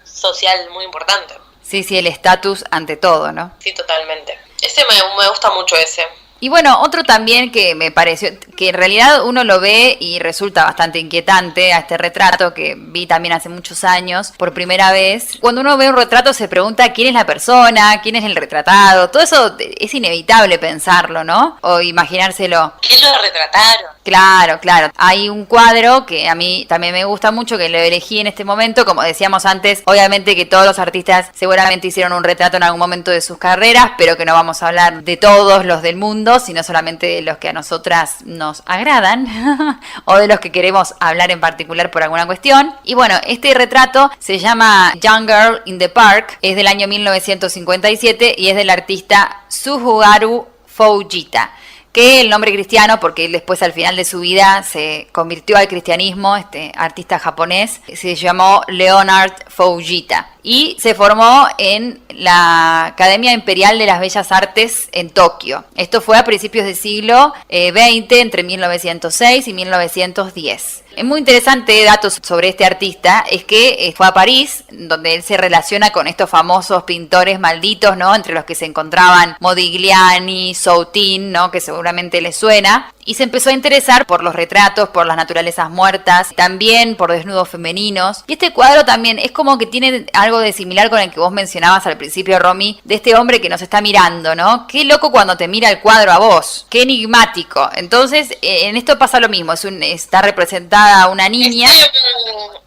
social muy importante. Sí, el estatus ante todo, ¿no? Sí, totalmente. Ese me gusta mucho ese. Y bueno, otro también que me pareció, que en realidad uno lo ve y resulta bastante inquietante a este retrato que vi también hace muchos años, por primera vez. Cuando uno ve un retrato se pregunta quién es la persona, quién es el retratado, todo eso es inevitable pensarlo, ¿no? O imaginárselo. ¿Quién lo retrataron? Claro. Hay un cuadro que a mí también me gusta mucho, que lo elegí en este momento, como decíamos antes, obviamente que todos los artistas seguramente hicieron un retrato en algún momento de sus carreras, pero que no vamos a hablar de todos los del mundo, sino solamente de los que a nosotras nos agradan o de los que queremos hablar en particular por alguna cuestión. Y bueno, este retrato se llama Young Girl in the Park, es del año 1957 y es del artista Tsuruharu Fujita, que el nombre cristiano, porque él después al final de su vida se convirtió al cristianismo, este artista japonés, se llamó Leonard Fujita y se formó en la Academia Imperial de las Bellas Artes en Tokio. Esto fue a principios del siglo XX, entre 1906 y 1910. Es muy interesante, datos sobre este artista, es que fue a París, donde él se relaciona con estos famosos pintores malditos, ¿no? Entre los que se encontraban Modigliani, Soutin, ¿no? Que seguramente les suena. Y se empezó a interesar por los retratos, por las naturalezas muertas, también por desnudos femeninos. Y este cuadro también es como que tiene algo de similar con el que vos mencionabas al principio, Romy, de este hombre que nos está mirando, ¿no? Qué loco cuando te mira el cuadro a vos, qué enigmático. Entonces, en esto pasa lo mismo, está representada una niña.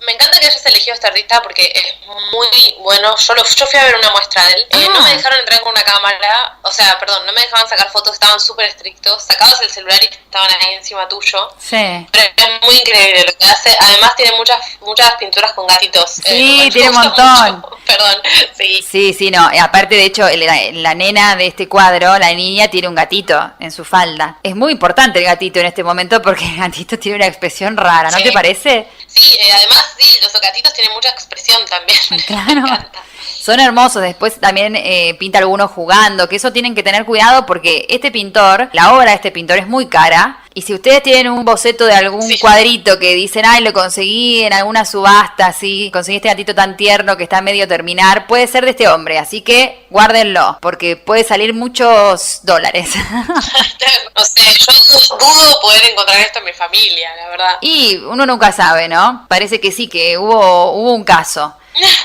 Me encanta que hayas elegido a este artista porque es muy bueno. Yo fui a ver una muestra de él. No me dejaron entrar con una cámara, no me dejaban sacar fotos, estaban súper estrictos. Sacabas el celular y estaban ahí encima tuyo. Sí. Pero es muy increíble lo que hace. Además tiene muchas pinturas con gatitos. Sí, tiene un montón. Perdón, sí. Sí, no. Aparte, de hecho, la nena de este cuadro, la niña, tiene un gatito en su falda. Es muy importante el gatito en este momento porque el gatito tiene una expresión rara, ¿no te parece? Sí, además, sí, los gatitos tienen mucha expresión también. Claro. Son hermosos. Después también pinta algunos jugando, que eso tienen que tener cuidado porque este pintor, la obra de este pintor es muy cara. Y si ustedes tienen un boceto de algún cuadrito que dicen, ay, lo conseguí en alguna subasta, así, conseguí este gatito tan tierno que está a medio terminar, puede ser de este hombre, así que guárdenlo, porque puede salir muchos dólares. No sé, yo dudo poder encontrar esto en mi familia, la verdad. Y uno nunca sabe, ¿no? Parece que sí, que hubo un caso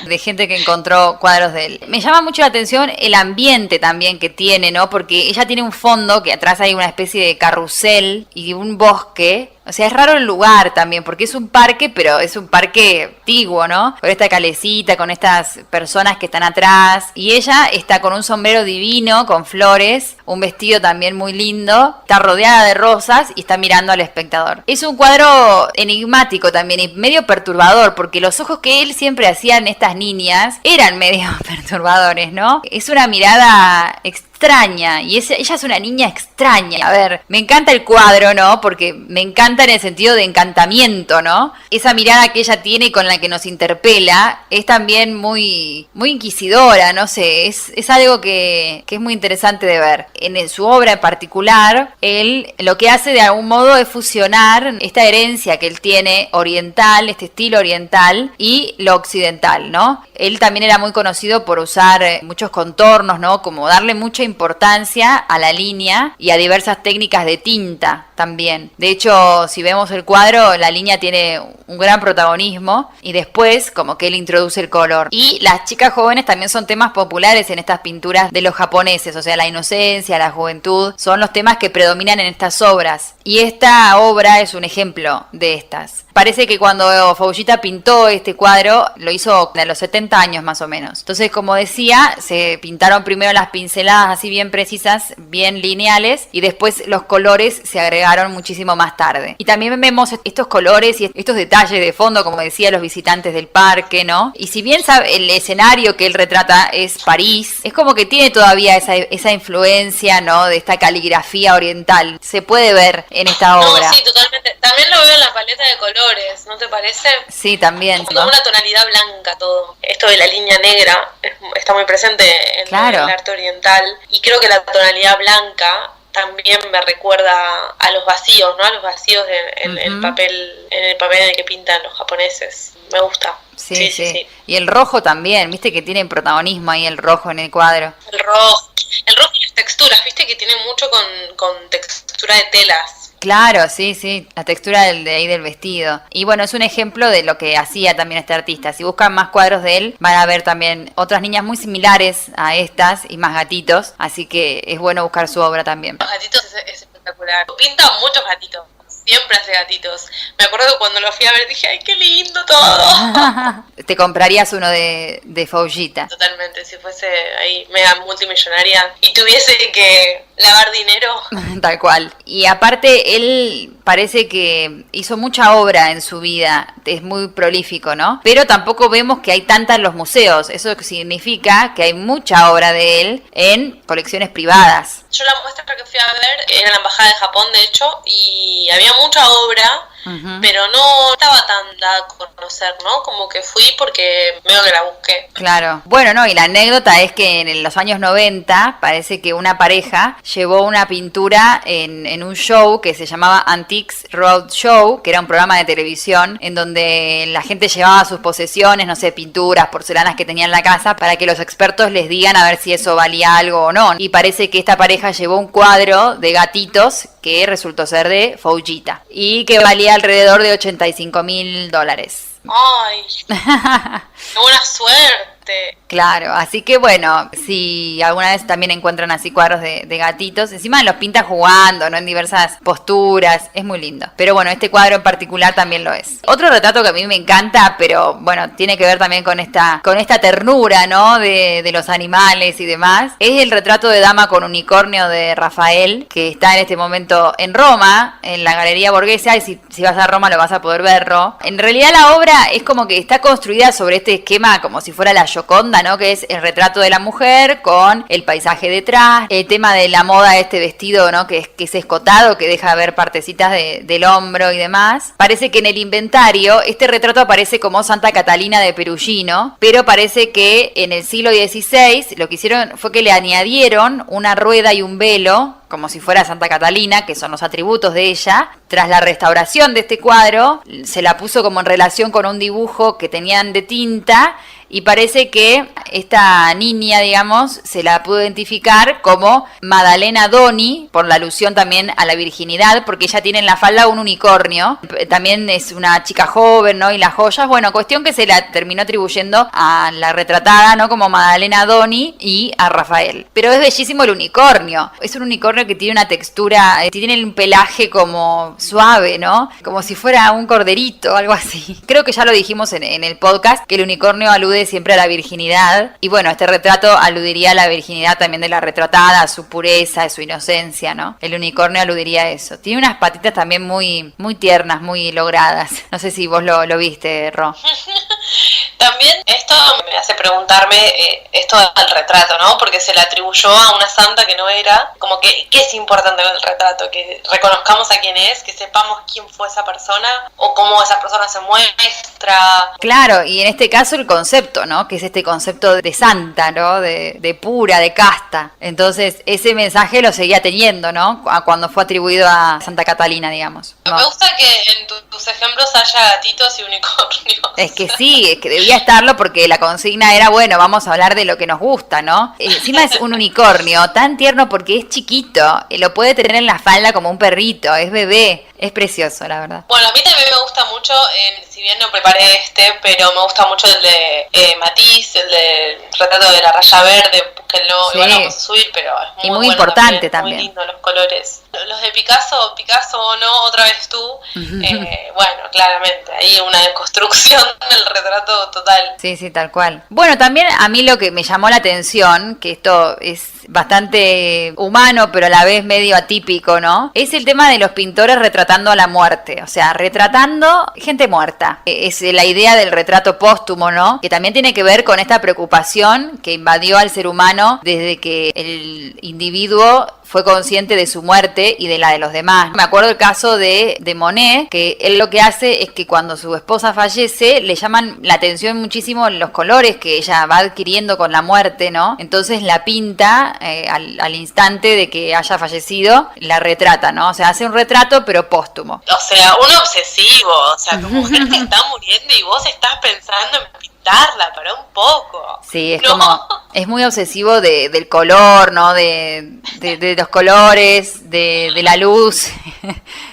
de gente que encontró cuadros de él. Me llama mucho la atención el ambiente también que tiene, ¿no? Porque ella tiene un fondo que atrás hay una especie de carrusel y un bosque. O sea, es raro el lugar también, porque es un parque, pero es un parque antiguo, ¿no? Con esta calecita, con estas personas que están atrás. Y ella está con un sombrero divino, con flores, un vestido también muy lindo. Está rodeada de rosas y está mirando al espectador. Es un cuadro enigmático también y medio perturbador, porque los ojos que él siempre hacía en estas niñas eran medio perturbadores, ¿no? Es una mirada extraña y ella es una niña extraña. A ver, me encanta el cuadro, ¿no? Porque me encanta en el sentido de encantamiento, ¿no? Esa mirada que ella tiene con la que nos interpela es también muy, muy inquisidora, no sé, es algo que es muy interesante de ver. En su obra en particular, él lo que hace de algún modo es fusionar esta herencia que él tiene oriental, este estilo oriental y lo occidental, ¿no? Él también era muy conocido por usar muchos contornos, ¿no? Como darle mucha importancia a la línea y a diversas técnicas de tinta también. De hecho, si vemos el cuadro, la línea tiene un gran protagonismo y después como que él introduce el color. Y las chicas jóvenes también son temas populares en estas pinturas de los japoneses, o sea, la inocencia, la juventud, son los temas que predominan en estas obras. Y esta obra es un ejemplo de estas. Parece que cuando Fujita pintó este cuadro, lo hizo a los 70 años más o menos. Entonces, como decía, se pintaron primero las pinceladas así bien precisas, bien lineales, y después los colores se agregaron muchísimo más tarde. Y también vemos estos colores y estos detalles de fondo, como decía, los visitantes del parque, ¿no? Y si bien el escenario que él retrata es París, es como que tiene todavía esa influencia, ¿no? De esta caligrafía oriental. Se puede ver en esta obra. No, sí, totalmente. También lo veo en la paleta de colores, ¿no te parece? Sí, también. Es como una tonalidad blanca todo. Esto de la línea negra está muy presente en el arte oriental. Y creo que la tonalidad blanca también me recuerda a los vacíos, ¿no? A los vacíos en el papel en el que pintan los japoneses. Me gusta. Sí. Y el rojo también, viste que tiene protagonismo ahí el rojo en el cuadro. El rojo y las texturas, viste que tiene mucho con textura de telas. Claro, sí, la textura del vestido. Y bueno, es un ejemplo de lo que hacía también este artista. Si buscan más cuadros de él, van a ver también otras niñas muy similares a estas y más gatitos. Así que es bueno buscar su obra también. Los gatitos es espectacular. Pinta muchos gatitos. Siempre hace gatitos. Me acuerdo que cuando lo fui a ver dije, ¡ay, qué lindo todo! Te comprarías uno de Fujita. Totalmente, si fuese ahí mega multimillonaria y tuviese que lavar dinero. Tal cual. Y aparte, él parece que hizo mucha obra en su vida. Es muy prolífico, ¿no? Pero tampoco vemos que hay tanta en los museos. Eso significa que hay mucha obra de él en colecciones privadas. Yo la muestra que fui a ver era en la Embajada de Japón, de hecho, y había mucha obra, pero no estaba tan dada a conocer, ¿no? Como que fui porque veo que la busqué. Claro. Bueno, no, y la anécdota es que en los años 90 parece que una pareja llevó una pintura en un show que se llamaba Antiques Road Show, que era un programa de televisión en donde la gente llevaba sus posesiones, no sé, pinturas, porcelanas que tenía en la casa, para que los expertos les digan a ver si eso valía algo o no. Y parece que esta pareja llevó un cuadro de gatitos que resultó ser de Fujita y que valía alrededor de $85,000. ¡Ay! ¡Qué buena suerte! Claro, así que bueno, si alguna vez también encuentran así cuadros de gatitos, encima los pinta jugando, ¿no? En diversas posturas, es muy lindo. Pero bueno, este cuadro en particular también lo es. Otro retrato que a mí me encanta, pero bueno, tiene que ver también con esta ternura, ¿no? De los animales y demás, es el retrato de Dama con unicornio de Rafael, que está en este momento en Roma, en la Galería Borghese, y si vas a Roma lo vas a poder verlo. En realidad la obra es como que está construida sobre este esquema como si fuera la Gioconda, ¿no? Que es el retrato de la mujer con el paisaje detrás, el tema de la moda de este vestido, ¿no? Que es escotado, que deja ver partecitas del hombro y demás. Parece que en el inventario este retrato aparece como Santa Catalina de Perugino, pero parece que en el siglo XVI lo que hicieron fue que le añadieron una rueda y un velo, como si fuera Santa Catalina, que son los atributos de ella. Tras la restauración de este cuadro, se la puso como en relación con un dibujo que tenían de tinta, y parece que esta niña, digamos, se la pudo identificar como Maddalena Doni, por la alusión también a la virginidad, porque ella tiene en la falda un unicornio. También es una chica joven, ¿no? Y las joyas, bueno, cuestión que se la terminó atribuyendo a la retratada, ¿no? Como Maddalena Doni y a Rafael. Pero es bellísimo el unicornio. Es un unicornio que tiene una textura, tiene un pelaje como suave, ¿no? Como si fuera un corderito, algo así. Creo que ya lo dijimos en el podcast, que el unicornio alude siempre a la virginidad, y bueno, este retrato aludiría a la virginidad también de la retratada, a su pureza, a su inocencia, ¿no? El unicornio aludiría a eso. Tiene unas patitas también muy, muy tiernas, muy logradas. No sé si vos lo viste, Ro. También esto me hace preguntarme esto del retrato, ¿no? Porque se le atribuyó a una santa que no era. Como que, ¿qué es importante en el retrato? Que reconozcamos a quién es, que sepamos quién fue esa persona o cómo esa persona se muestra. Claro, y en este caso el concepto, ¿no? Que es este concepto de santa, ¿no? De pura, de casta. Entonces, ese mensaje lo seguía teniendo, ¿no? Cuando fue atribuido a Santa Catalina, digamos. Me gusta que en tus ejemplos haya gatitos y unicornios. Es que sí, es que debía estarlo porque la consigna era, bueno, vamos a hablar de lo que nos gusta, ¿no? Encima es un unicornio tan tierno porque es chiquito, lo puede tener en la falda como un perrito, es bebé, es precioso, la verdad. Bueno, a mí también me gusta mucho, si bien no preparé pero me gusta mucho el de Matisse, el de retrato de la raya verde, que no, sí. Igual lo vamos a subir, pero es muy, muy bueno importante también. Muy lindo los colores. Los de Picasso o no, otra vez tú, bueno, claramente, hay una deconstrucción del retrato total. Sí, sí, tal cual. Bueno, también a mí lo que me llamó la atención, que esto es bastante humano, pero a la vez medio atípico, ¿no? Es el tema de los pintores retratando a la muerte, o sea, retratando gente muerta. Es la idea del retrato póstumo, ¿no? Que también tiene que ver con esta preocupación que invadió al ser humano desde que el individuo fue consciente de su muerte y de la de los demás. Me acuerdo el caso de Monet, que él lo que hace es que cuando su esposa fallece, le llaman la atención muchísimo los colores que ella va adquiriendo con la muerte, ¿no? Entonces la pinta al instante de que haya fallecido, la retrata, ¿no? O sea, hace un retrato pero póstumo. O sea, un obsesivo, o sea, tu mujer te está muriendo y vos estás pensando en pintarla para un poco. Sí, es como, es muy obsesivo del color, ¿no? De los colores, de la luz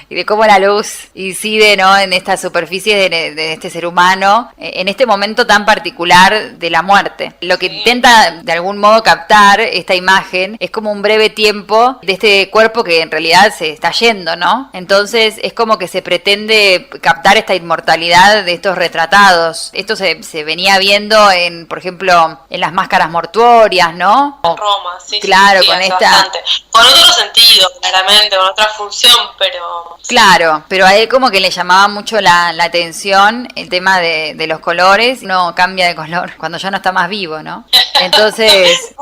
y de cómo la luz incide, ¿no? En estas superficies de este ser humano, en este momento tan particular de la muerte. Lo que intenta de algún modo captar esta imagen es como un breve tiempo de este cuerpo que en realidad se está yendo, ¿no? Entonces es como que se pretende captar esta inmortalidad de estos retratados. Esto se venía viendo en, por ejemplo, en las máscaras mortuorias, ¿no? En Roma, sí. Claro, sí, con esta... Bastante. Con otro sentido, claramente, con otra función, pero... Claro, pero a él como que le llamaba mucho la atención el tema de los colores. Uno cambia de color cuando ya no está más vivo, ¿no? Entonces...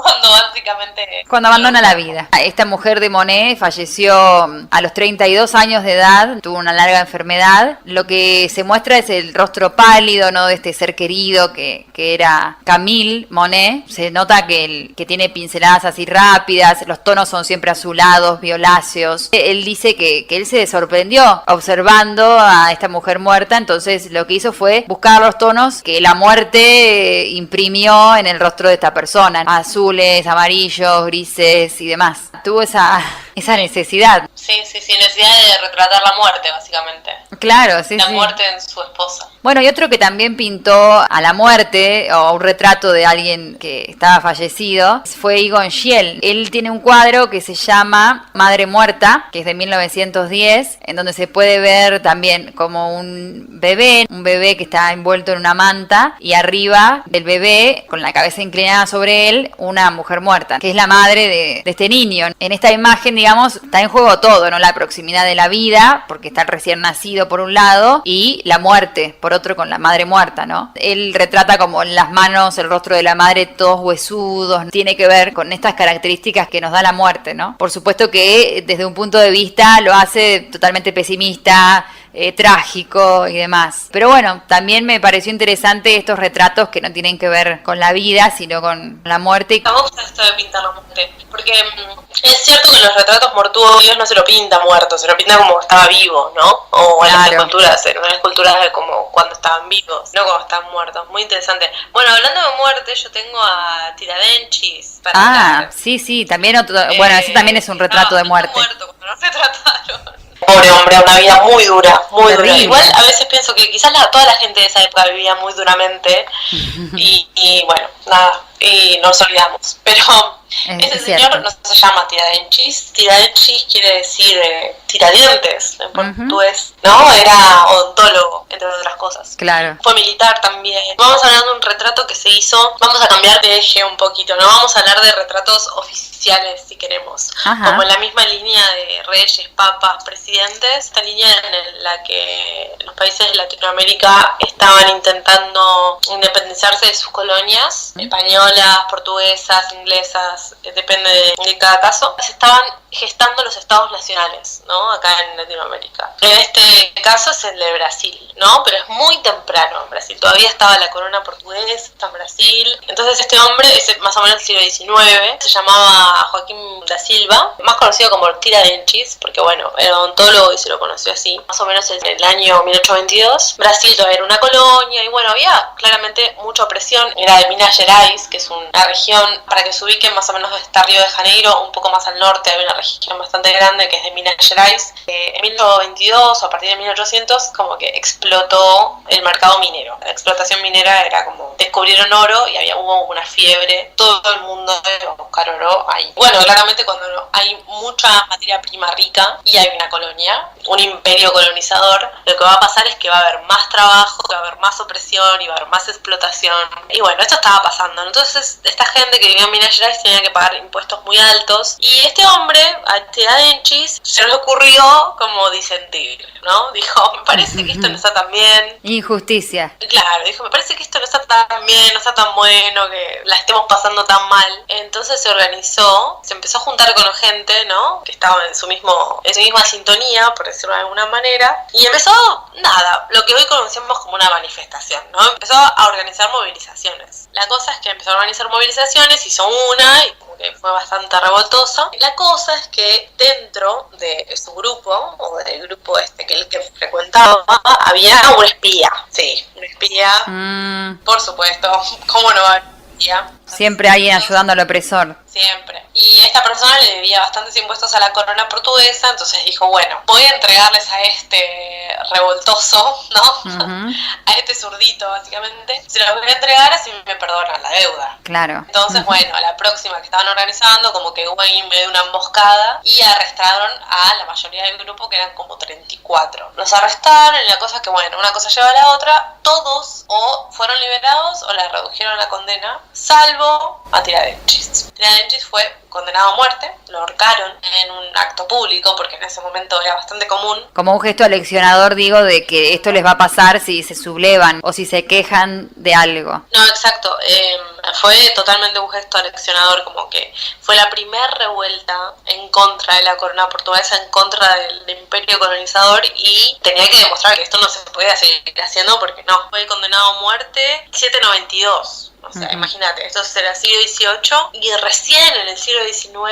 Cuando abandona la vida. Esta mujer de Monet falleció a los 32 años de edad, tuvo una larga enfermedad. Lo que se muestra es el rostro pálido, ¿no? De este ser querido que era Camille Monet. Se nota que tiene pinceladas así rápidas, los tonos son siempre azulados, violáceos. Él dice que él se sorprendió observando a esta mujer muerta, entonces lo que hizo fue buscar los tonos que la muerte imprimió en el rostro de esta persona, azules, amarillos, grises y demás. Tuvo esa necesidad. Sí, necesidad de retratar la muerte, básicamente. Claro, sí, La muerte en su esposa. Bueno, y otro que también pintó a la muerte, o un retrato de alguien que estaba fallecido, fue Egon Schiele. Él tiene un cuadro que se llama Madre Muerta, que es de 1910, en donde se puede ver también como un bebé que está envuelto en una manta, y arriba del bebé, con la cabeza inclinada sobre él, una mujer muerta, que es la madre de este niño. En esta imagen, digamos, está en juego todo, ¿no? La proximidad de la vida, porque está el recién nacido por un lado, y la muerte por por otro con la madre muerta, ¿no? Él retrata como las manos, el rostro de la madre todos huesudos, tiene que ver con estas características que nos da la muerte, ¿no? Por supuesto que desde un punto de vista lo hace totalmente pesimista, trágico y demás. Pero bueno, también me pareció interesante estos retratos que no tienen que ver con la vida, sino con la muerte. Me gusta esto de pintar la muerte, porque es cierto que en los retratos mortuorios no se lo pinta muerto, se lo pinta como estaba vivo, ¿no? O en las esculturas, como cuando estaban vivos, no cuando estaban muertos. Muy interesante. Bueno, hablando de muerte, yo tengo a Tiradentes. Sí, también otro, bueno, ese también es un retrato de muerte. Muerto, cuando no retrataron. Pobre hombre, una vida muy dura, muy dura. Igual a veces pienso que quizás toda la gente de esa época vivía muy duramente y bueno, nada, y nos olvidamos. Pero ese señor no se llama Tiradentes. Tiradentes quiere decir tiradientes en portugués, ¿no? Era odontólogo, entre otras cosas. Claro. Fue militar también. Vamos a hablar de un retrato que se hizo, vamos a cambiar de eje un poquito, ¿no? Vamos a hablar de retratos oficiales, si queremos. Como en la misma línea de reyes, papas, presidentes, esta línea en la que los países de Latinoamérica estaban intentando independizarse de sus colonias, españolas, portuguesas, inglesas, depende de cada caso, se estaban gestando los estados nacionales, ¿no? Acá en Latinoamérica. En este caso es el de Brasil, ¿no? Pero es muy temprano en Brasil. Todavía estaba la corona portuguesa en Brasil. Entonces este hombre es más o menos del siglo XIX. Se llamaba Joaquín da Silva, más conocido como Tiradentes, porque bueno, era odontólogo y se lo conoció así. Más o menos en el año 1822. Brasil todavía era una colonia y bueno, había claramente mucha opresión. Era de Minas Gerais, que es una región, para que se ubiquen, más o menos está Río de Janeiro, un poco más al norte, hay una región bastante grande que es de Minas Gerais. En 1822 o a partir de 1800 como que explotó el mercado minero. La explotación minera era como descubrieron oro y hubo una fiebre, todo el mundo iba a buscar oro ahí. Bueno, claramente cuando hay mucha materia prima rica y hay una colonia, un imperio colonizador, lo que va a pasar es que va a haber más trabajo, va a haber más opresión y va a haber más explotación. Y bueno, esto estaba pasando. Entonces esta gente que vivía en Minas Gerais tenía que pagar impuestos muy altos y este hombre, a Tiradentes, se le ocurrió como disentir, ¿no? Dijo, me parece que esto no está tan bien. Injusticia. Claro, dijo, me parece que esto no está tan bien, no está tan bueno, que la estemos pasando tan mal. Entonces se organizó, se empezó a juntar con gente, ¿no? Que estaba en su misma sintonía, por decirlo de alguna manera, y empezó, nada, lo que hoy conocemos como una manifestación, ¿no? Empezó a organizar movilizaciones. La cosa es que empezó a organizar movilizaciones, hizo una y como que fue bastante revoltoso. La cosa es que dentro de su grupo, o del grupo que él frecuentaba, había un espía. Sí, un espía, por supuesto, ¿cómo no va a haber un espía? Siempre alguien ayudando al opresor. Siempre. Y esta persona le debía bastantes impuestos a la corona portuguesa, entonces dijo, bueno, voy a entregarles a este revoltoso, ¿no? A este zurdito, básicamente. Se los voy a entregar así me perdonan la deuda. Claro. Entonces, bueno, a la próxima que estaban organizando, como que hubo ahí medio una emboscada y arrestaron a la mayoría del grupo, que eran como 34. Los arrestaron y la cosa es que, bueno, una cosa lleva a la otra, todos o fueron liberados o les redujeron la condena, salvo a Tiradentes. Tiradentes fue condenado a muerte, lo ahorcaron en un acto público, porque en ese momento era bastante común. Como un gesto aleccionador, digo, de que esto les va a pasar si se sublevan o si se quejan de algo. No, exacto. Fue totalmente un gesto aleccionador, como que fue la primera revuelta en contra de la corona portuguesa, en contra del imperio colonizador, y tenía que demostrar que esto no se podía seguir haciendo porque no. Fue condenado a muerte 1792. O sea, imagínate, esto será siglo XVIII y recién en el siglo XIX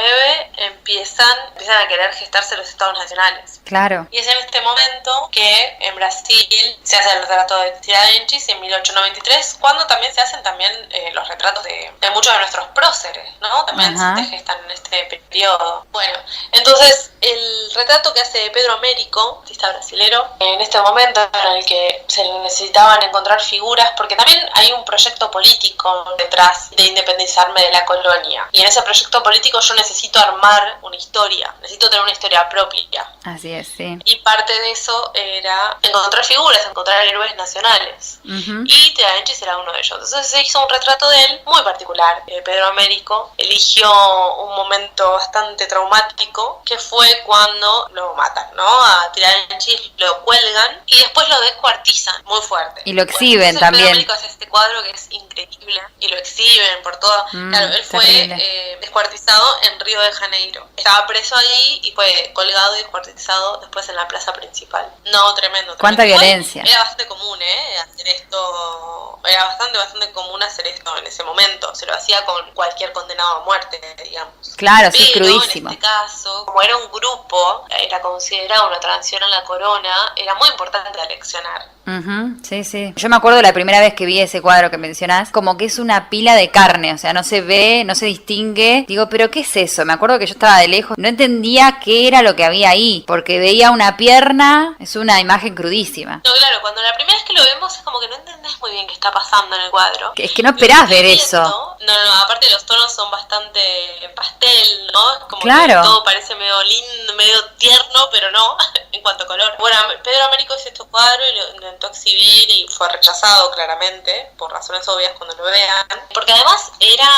empiezan a querer gestarse los estados nacionales. Claro. Y es en este momento que en Brasil se hace el retrato de Tiradentes en 1893, cuando también se hacen los retratos de muchos de nuestros próceres, ¿no? También se gestan en este periodo. Bueno, entonces el retrato que hace Pedro Américo, artista brasilero, en este momento en el que se necesitaban encontrar figuras, porque también hay un proyecto político detrás de independizarme de la colonia. Y en ese proyecto político yo necesito armar una historia, necesito tener una historia propia. Así es, sí. Y parte de eso era encontrar figuras, encontrar héroes nacionales. Y Tiradentes era uno de ellos. Entonces se hizo un retrato de él muy particular. Pedro Américo eligió un momento momento bastante traumático, que fue cuando lo matan, ¿no? A Tiradentes lo cuelgan y después lo descuartizan muy fuerte. Y lo exhiben Entonces, también. Pedro Américo hace este cuadro que es increíble y lo exhiben por todo. Claro, él fue descuartizado en Río de Janeiro. Estaba preso ahí y fue colgado y descuartizado después en la plaza principal. No, tremendo. ¿Cuánta violencia? Era bastante común, hacer esto. Era bastante común hacer esto en ese momento. Se lo hacía con cualquier condenado a muerte, digamos. Claro, sí, crudísimo. En este caso, como era un grupo, era considerado una transición a la corona, era muy importante aleccionar. Sí, sí. Yo me acuerdo la primera vez que vi ese cuadro que mencionás, como que es una pila de carne, o sea, no se ve, no se distingue. Digo, ¿pero qué es eso? Me acuerdo que yo estaba de lejos, no entendía qué era lo que había ahí, porque veía una pierna, es una imagen crudísima. No, claro, cuando la primera vez que lo vemos es como que no entendés muy bien qué está pasando en el cuadro. Es que no esperás ver eso. No, aparte los tonos son bastante pastel, ¿no? Es como claro. que todo parece medio lindo, medio tierno, pero no, en cuanto a color. Bueno, Pedro Américo hizo este cuadro y lo intentó exhibir y fue rechazado claramente, por razones obvias cuando lo vean, porque además era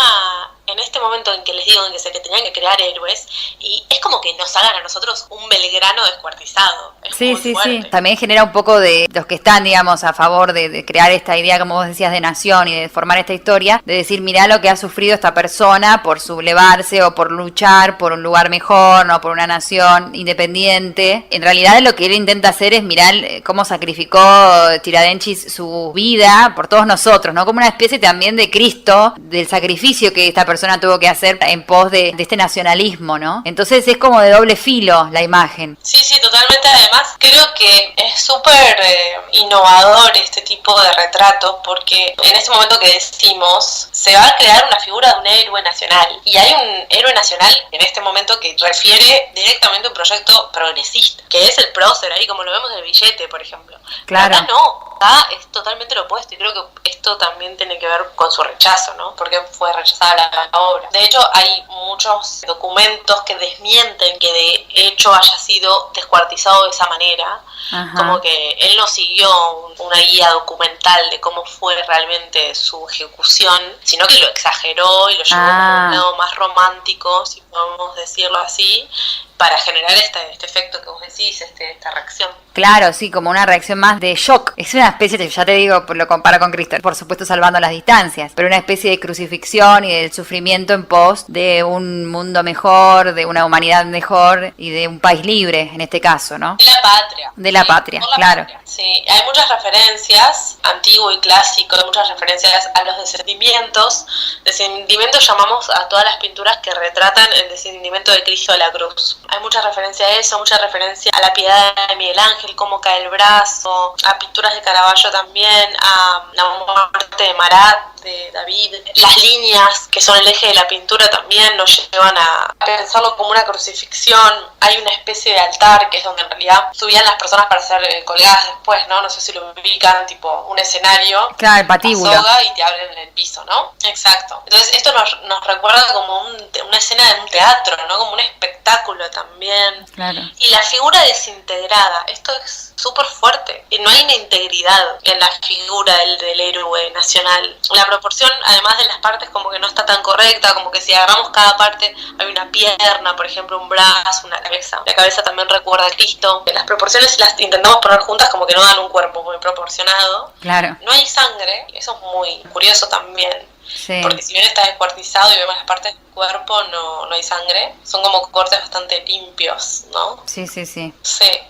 en este momento en que les digo en que se que tenían que crear héroes, y es como que nos hagan a nosotros un Belgrano descuartizado. Es sí, muy sí, fuerte. sí. También genera un poco de los que están, digamos, a favor de crear esta idea, como vos decías, de nación y de formar esta historia, de decir, mirá lo que ha sufrido esta persona por sublevarse o por luchar por un lugar mejor, no por una nación independiente. En realidad lo que él intenta hacer es mirar cómo sacrificó Tiradentes su vida por todos nosotros, ¿no? Como una especie también de Cristo, del sacrificio que esta persona tuvo que hacer en pos de este nacionalismo, ¿no? Entonces es como de doble filo la imagen. Sí, totalmente. Además, creo que es súper innovador este tipo de retrato, porque en este momento que decimos, se va a crear una figura de un héroe nacional. Y hay un héroe nacional en este momento que refiere directamente a un proyecto progresista, que es el prócer, ahí como lo vemos en el billete, por ejemplo. Claro. Acá no. Acá es totalmente lo opuesto, y creo que esto también tiene que ver con su rechazo, ¿no? Porque fue rechazada la obra. De hecho, hay muchos documentos que desmienten que de hecho haya sido descuartizado de esa manera. Ajá. Como que él no siguió una guía documental de cómo fue realmente su ejecución, sino que lo exageró y lo llevó como un lado más romántico, si podemos decirlo así, para generar este efecto que vos decís, esta reacción. Claro, sí, como una reacción más de shock. Es una especie de, ya te digo, lo comparo con Cristo, por supuesto salvando las distancias, pero una especie de crucifixión y del sufrimiento en pos de un mundo mejor, de una humanidad mejor y de un país libre, en este caso, ¿no? De la patria. De la patria, claro. Patria. Sí, hay muchas referencias, antiguo y clásico, hay muchas referencias a los descendimientos. Descendimientos llamamos a todas las pinturas que retratan el descendimiento de Cristo de la cruz. Hay mucha referencia a eso, mucha referencia a la piedad de Miguel Ángel, cómo cae el brazo, a pinturas de Caravaggio también, a la muerte de Marat, de David. Las líneas que son el eje de la pintura también nos llevan a pensarlo como una crucifixión. Hay una especie de altar que es donde en realidad subían las personas para ser colgadas después, ¿no? No sé si lo ubican, tipo un escenario. Claro, el patíbulo. Soga y te abren el piso, ¿no? Exacto. Entonces esto nos recuerda como una escena de un teatro, ¿no? Como un espectáculo también. Claro. Y la figura desintegrada, esto es súper fuerte. No hay una integridad en la figura del héroe nacional. La proporción, además de las partes, como que no está tan correcta, como que si agarramos cada parte, hay una pierna, por ejemplo, un brazo, una cabeza. La cabeza también recuerda a Cristo. Las proporciones, si las intentamos poner juntas, como que no dan un cuerpo muy proporcionado. Claro. No hay sangre, eso es muy curioso también. Sí. Porque si bien está descuartizado y vemos las partes del cuerpo, no hay sangre. Son como cortes bastante limpios, ¿no? Sí. Sí.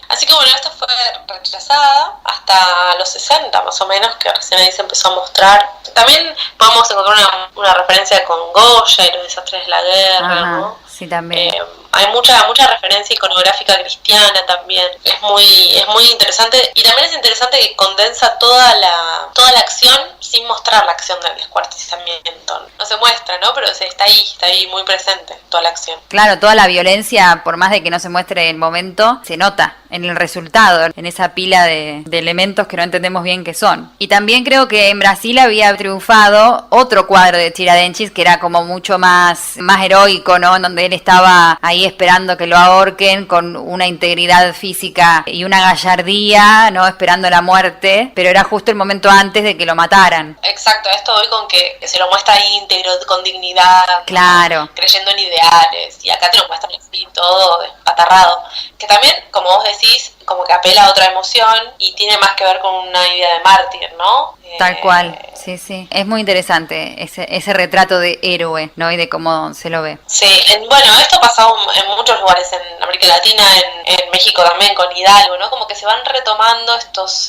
Así que bueno, esta fue rechazada hasta los 60 más o menos, que recién ahí se empezó a mostrar. También vamos a encontrar una referencia con Goya y los desastres de la guerra, ajá, ¿no? Sí, también. Hay mucha referencia iconográfica cristiana también. Es muy interesante, y también es interesante que condensa toda la acción sin mostrar la acción del descuartizamiento. No se muestra, ¿no? Pero está ahí muy presente toda la acción. Claro, toda la violencia, por más de que no se muestre el momento, se nota en el resultado, en esa pila de elementos que no entendemos bien qué son. Y también creo que en Brasil había triunfado otro cuadro de Tiradentes que era como mucho más heroico, ¿no? En donde él estaba ahí esperando que lo ahorquen con una integridad física y una gallardía, ¿no? Esperando la muerte, pero era justo el momento antes de que lo mataran. valoran. Exacto, a esto voy con que se lo muestra íntegro, con dignidad, Claro. ¿no? Creyendo en ideales, y acá te lo muestran así, todo despatarrado. Que también, como vos decís, como que apela a otra emoción y tiene más que ver con una idea de mártir, ¿no? Tal cual, sí, sí. Es muy interesante ese retrato de héroe, ¿no? Y de cómo se lo ve. Sí, bueno, esto ha pasado en muchos lugares, en América Latina, en México también, con Hidalgo, ¿no? Como que se van retomando estas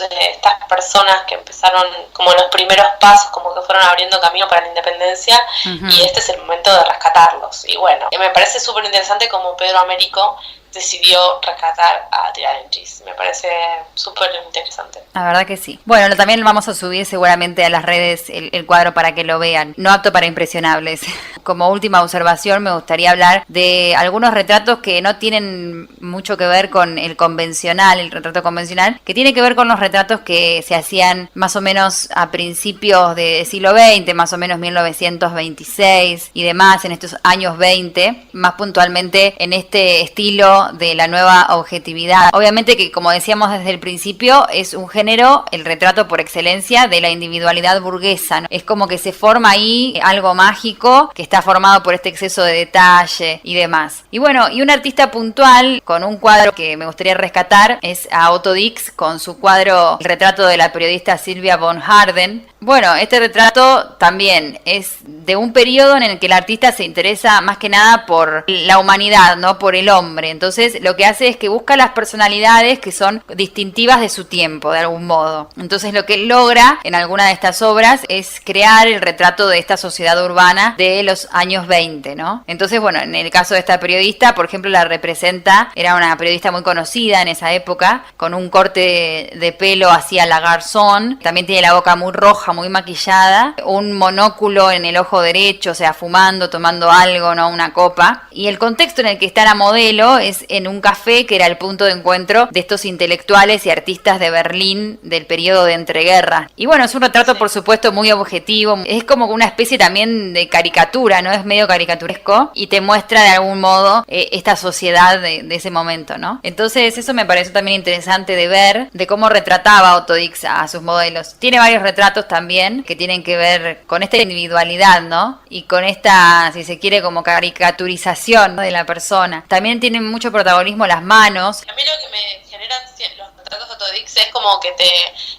personas que empezaron como los primeros pasos, como que fueron abriendo camino para la independencia, y este es el momento de rescatarlos. Y bueno, me parece súper interesante como Pedro Américo decidió rescatar a Tiradentes. Me parece súper interesante. La verdad que sí. Bueno, también vamos a subir seguramente a las redes el cuadro para que lo vean. No apto para impresionables. Como última observación, me gustaría hablar de algunos retratos que no tienen mucho que ver con el convencional, el retrato convencional, que tiene que ver con los retratos que se hacían más o menos a principios del siglo XX, más o menos 1926 y demás, en estos años 20, más puntualmente en este estilo de la nueva objetividad. Obviamente que, como decíamos desde el principio, es un género, el retrato por excelencia, de la individualidad burguesa, ¿no? Es como que se forma ahí algo mágico que está formado por este exceso de detalle y demás. Y bueno, y un artista puntual con un cuadro que me gustaría rescatar es a Otto Dix con su cuadro El retrato de la periodista Sylvia von Harden. Bueno, este retrato también es de un periodo en el que el artista se interesa más que nada por la humanidad, ¿no? Por el hombre. Entonces lo que hace es que busca las personalidades que son distintivas de su tiempo, de algún modo. Entonces lo que él logra en alguna de estas obras es crear el retrato de esta sociedad urbana de los años 20, ¿no? Entonces, bueno, en el caso de esta periodista, por ejemplo, la representa, era una periodista muy conocida en esa época, con un corte de pelo hacia la garzón, también tiene la boca muy roja, muy maquillada, un monóculo en el ojo derecho, o sea, fumando, tomando algo, ¿no? Una copa. Y el contexto en el que está la modelo es en un café que era el punto de encuentro de estos intelectuales y artistas de Berlín del periodo de entreguerra. Y bueno, es un retrato, por supuesto, muy objetivo, es como una especie también de caricatura, ¿no? Es medio caricaturesco y te muestra de algún modo esta sociedad de ese momento, ¿no? Entonces eso me pareció también interesante de ver, de cómo retrataba Otto Dix a sus modelos. Tiene varios retratos también que tienen que ver con esta individualidad, ¿no? Y con esta, si se quiere, como caricaturización, ¿no? De la persona. También tienen mucho protagonismo las manos. A mí lo que me generan los retratos de Otto Dix es como que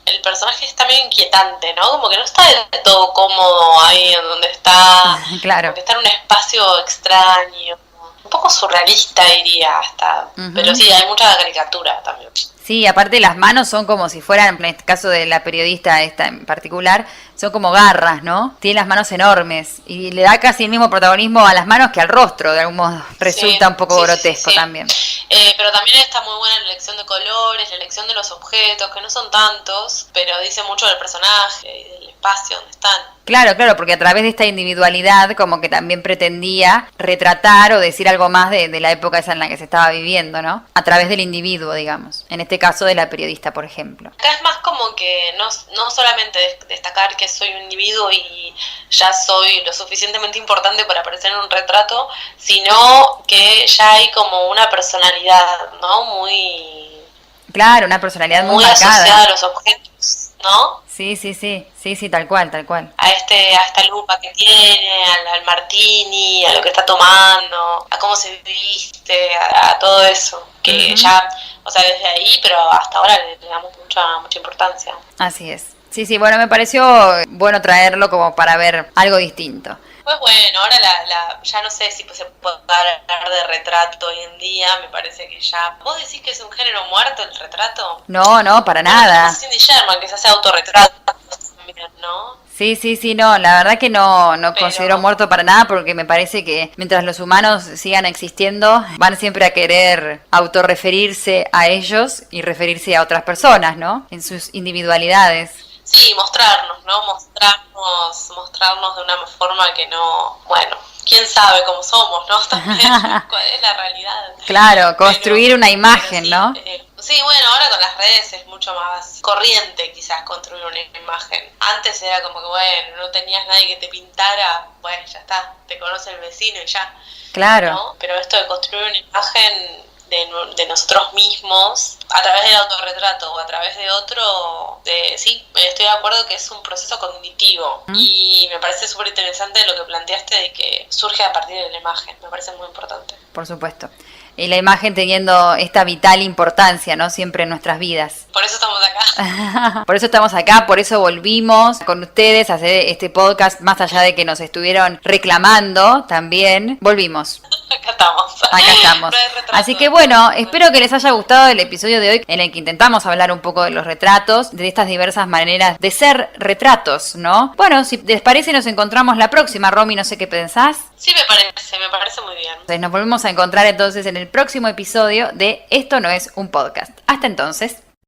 el personaje está medio inquietante, ¿no? Como que no está del todo cómodo ahí en donde está. Claro. Como que está en un espacio extraño, un poco surrealista diría hasta. Pero sí, hay mucha caricatura también. Sí, aparte las manos son como si fueran, en este caso de la periodista esta en particular, son como garras, ¿no? Tiene las manos enormes y le da casi el mismo protagonismo a las manos que al rostro, de algún modo. Resulta un poco grotesco también. Pero también está muy buena la elección de colores, la elección de los objetos, que no son tantos, pero dice mucho del personaje y del espacio donde están. Claro, claro, porque a través de esta individualidad como que también pretendía retratar o decir algo más de la época esa en la que se estaba viviendo, ¿no? A través del individuo, digamos. En este caso de la periodista, por ejemplo. Acá es más como que no solamente destacar que soy un individuo y ya soy lo suficientemente importante para aparecer en un retrato, sino que ya hay como una personalidad, ¿no? Muy... Claro, una personalidad muy marcada. Asociada a los objetos, ¿no? Sí, tal cual. A esta lupa que tiene, al martini, a lo que está tomando, a cómo se viste, a todo eso. Que ya, o sea, desde ahí, pero hasta ahora le damos mucha importancia. Así es. Sí, bueno, me pareció bueno traerlo como para ver algo distinto. Pues bueno, ahora ya no sé si se puede hablar de retrato hoy en día, me parece que ya... ¿Vos decís que es un género muerto el retrato? No, para nada. Cindy Sherman, que se hace autorretratos también, ¿no? Sí, no, la verdad que no considero muerto para nada porque me parece que mientras los humanos sigan existiendo van siempre a querer autorreferirse a ellos y referirse a otras personas, ¿no? En sus individualidades. Sí, mostrarnos, ¿no? Mostrarnos de una forma que no... Bueno, quién sabe cómo somos, ¿no? También, cuál es la realidad. Claro, construir una imagen, sí, ¿no? Sí, bueno, ahora con las redes es mucho más corriente quizás construir una imagen. Antes era como que, bueno, no tenías nadie que te pintara, bueno, ya está, te conoce el vecino y ya. Claro. ¿No? Pero esto de construir una imagen de nosotros mismos a través del autorretrato o a través de otro, sí, estoy de acuerdo que es un proceso cognitivo y me parece súper interesante lo que planteaste de que surge a partir de la imagen, me parece muy importante. Por supuesto. Y la imagen teniendo esta vital importancia, ¿no? Siempre en nuestras vidas. Por eso estamos acá. Por eso estamos acá, por eso volvimos con ustedes a hacer este podcast, más allá de que nos estuvieron reclamando también, volvimos. Acá estamos. Acá estamos. Así que bueno, espero que les haya gustado el episodio de hoy en el que intentamos hablar un poco de los retratos, de estas diversas maneras de ser retratos, ¿no? Bueno, si les parece nos encontramos la próxima, Romy, no sé qué pensás. Sí, me parece muy bien. Entonces nos volvemos a encontrar entonces en el próximo episodio de Esto no es un podcast. Hasta entonces.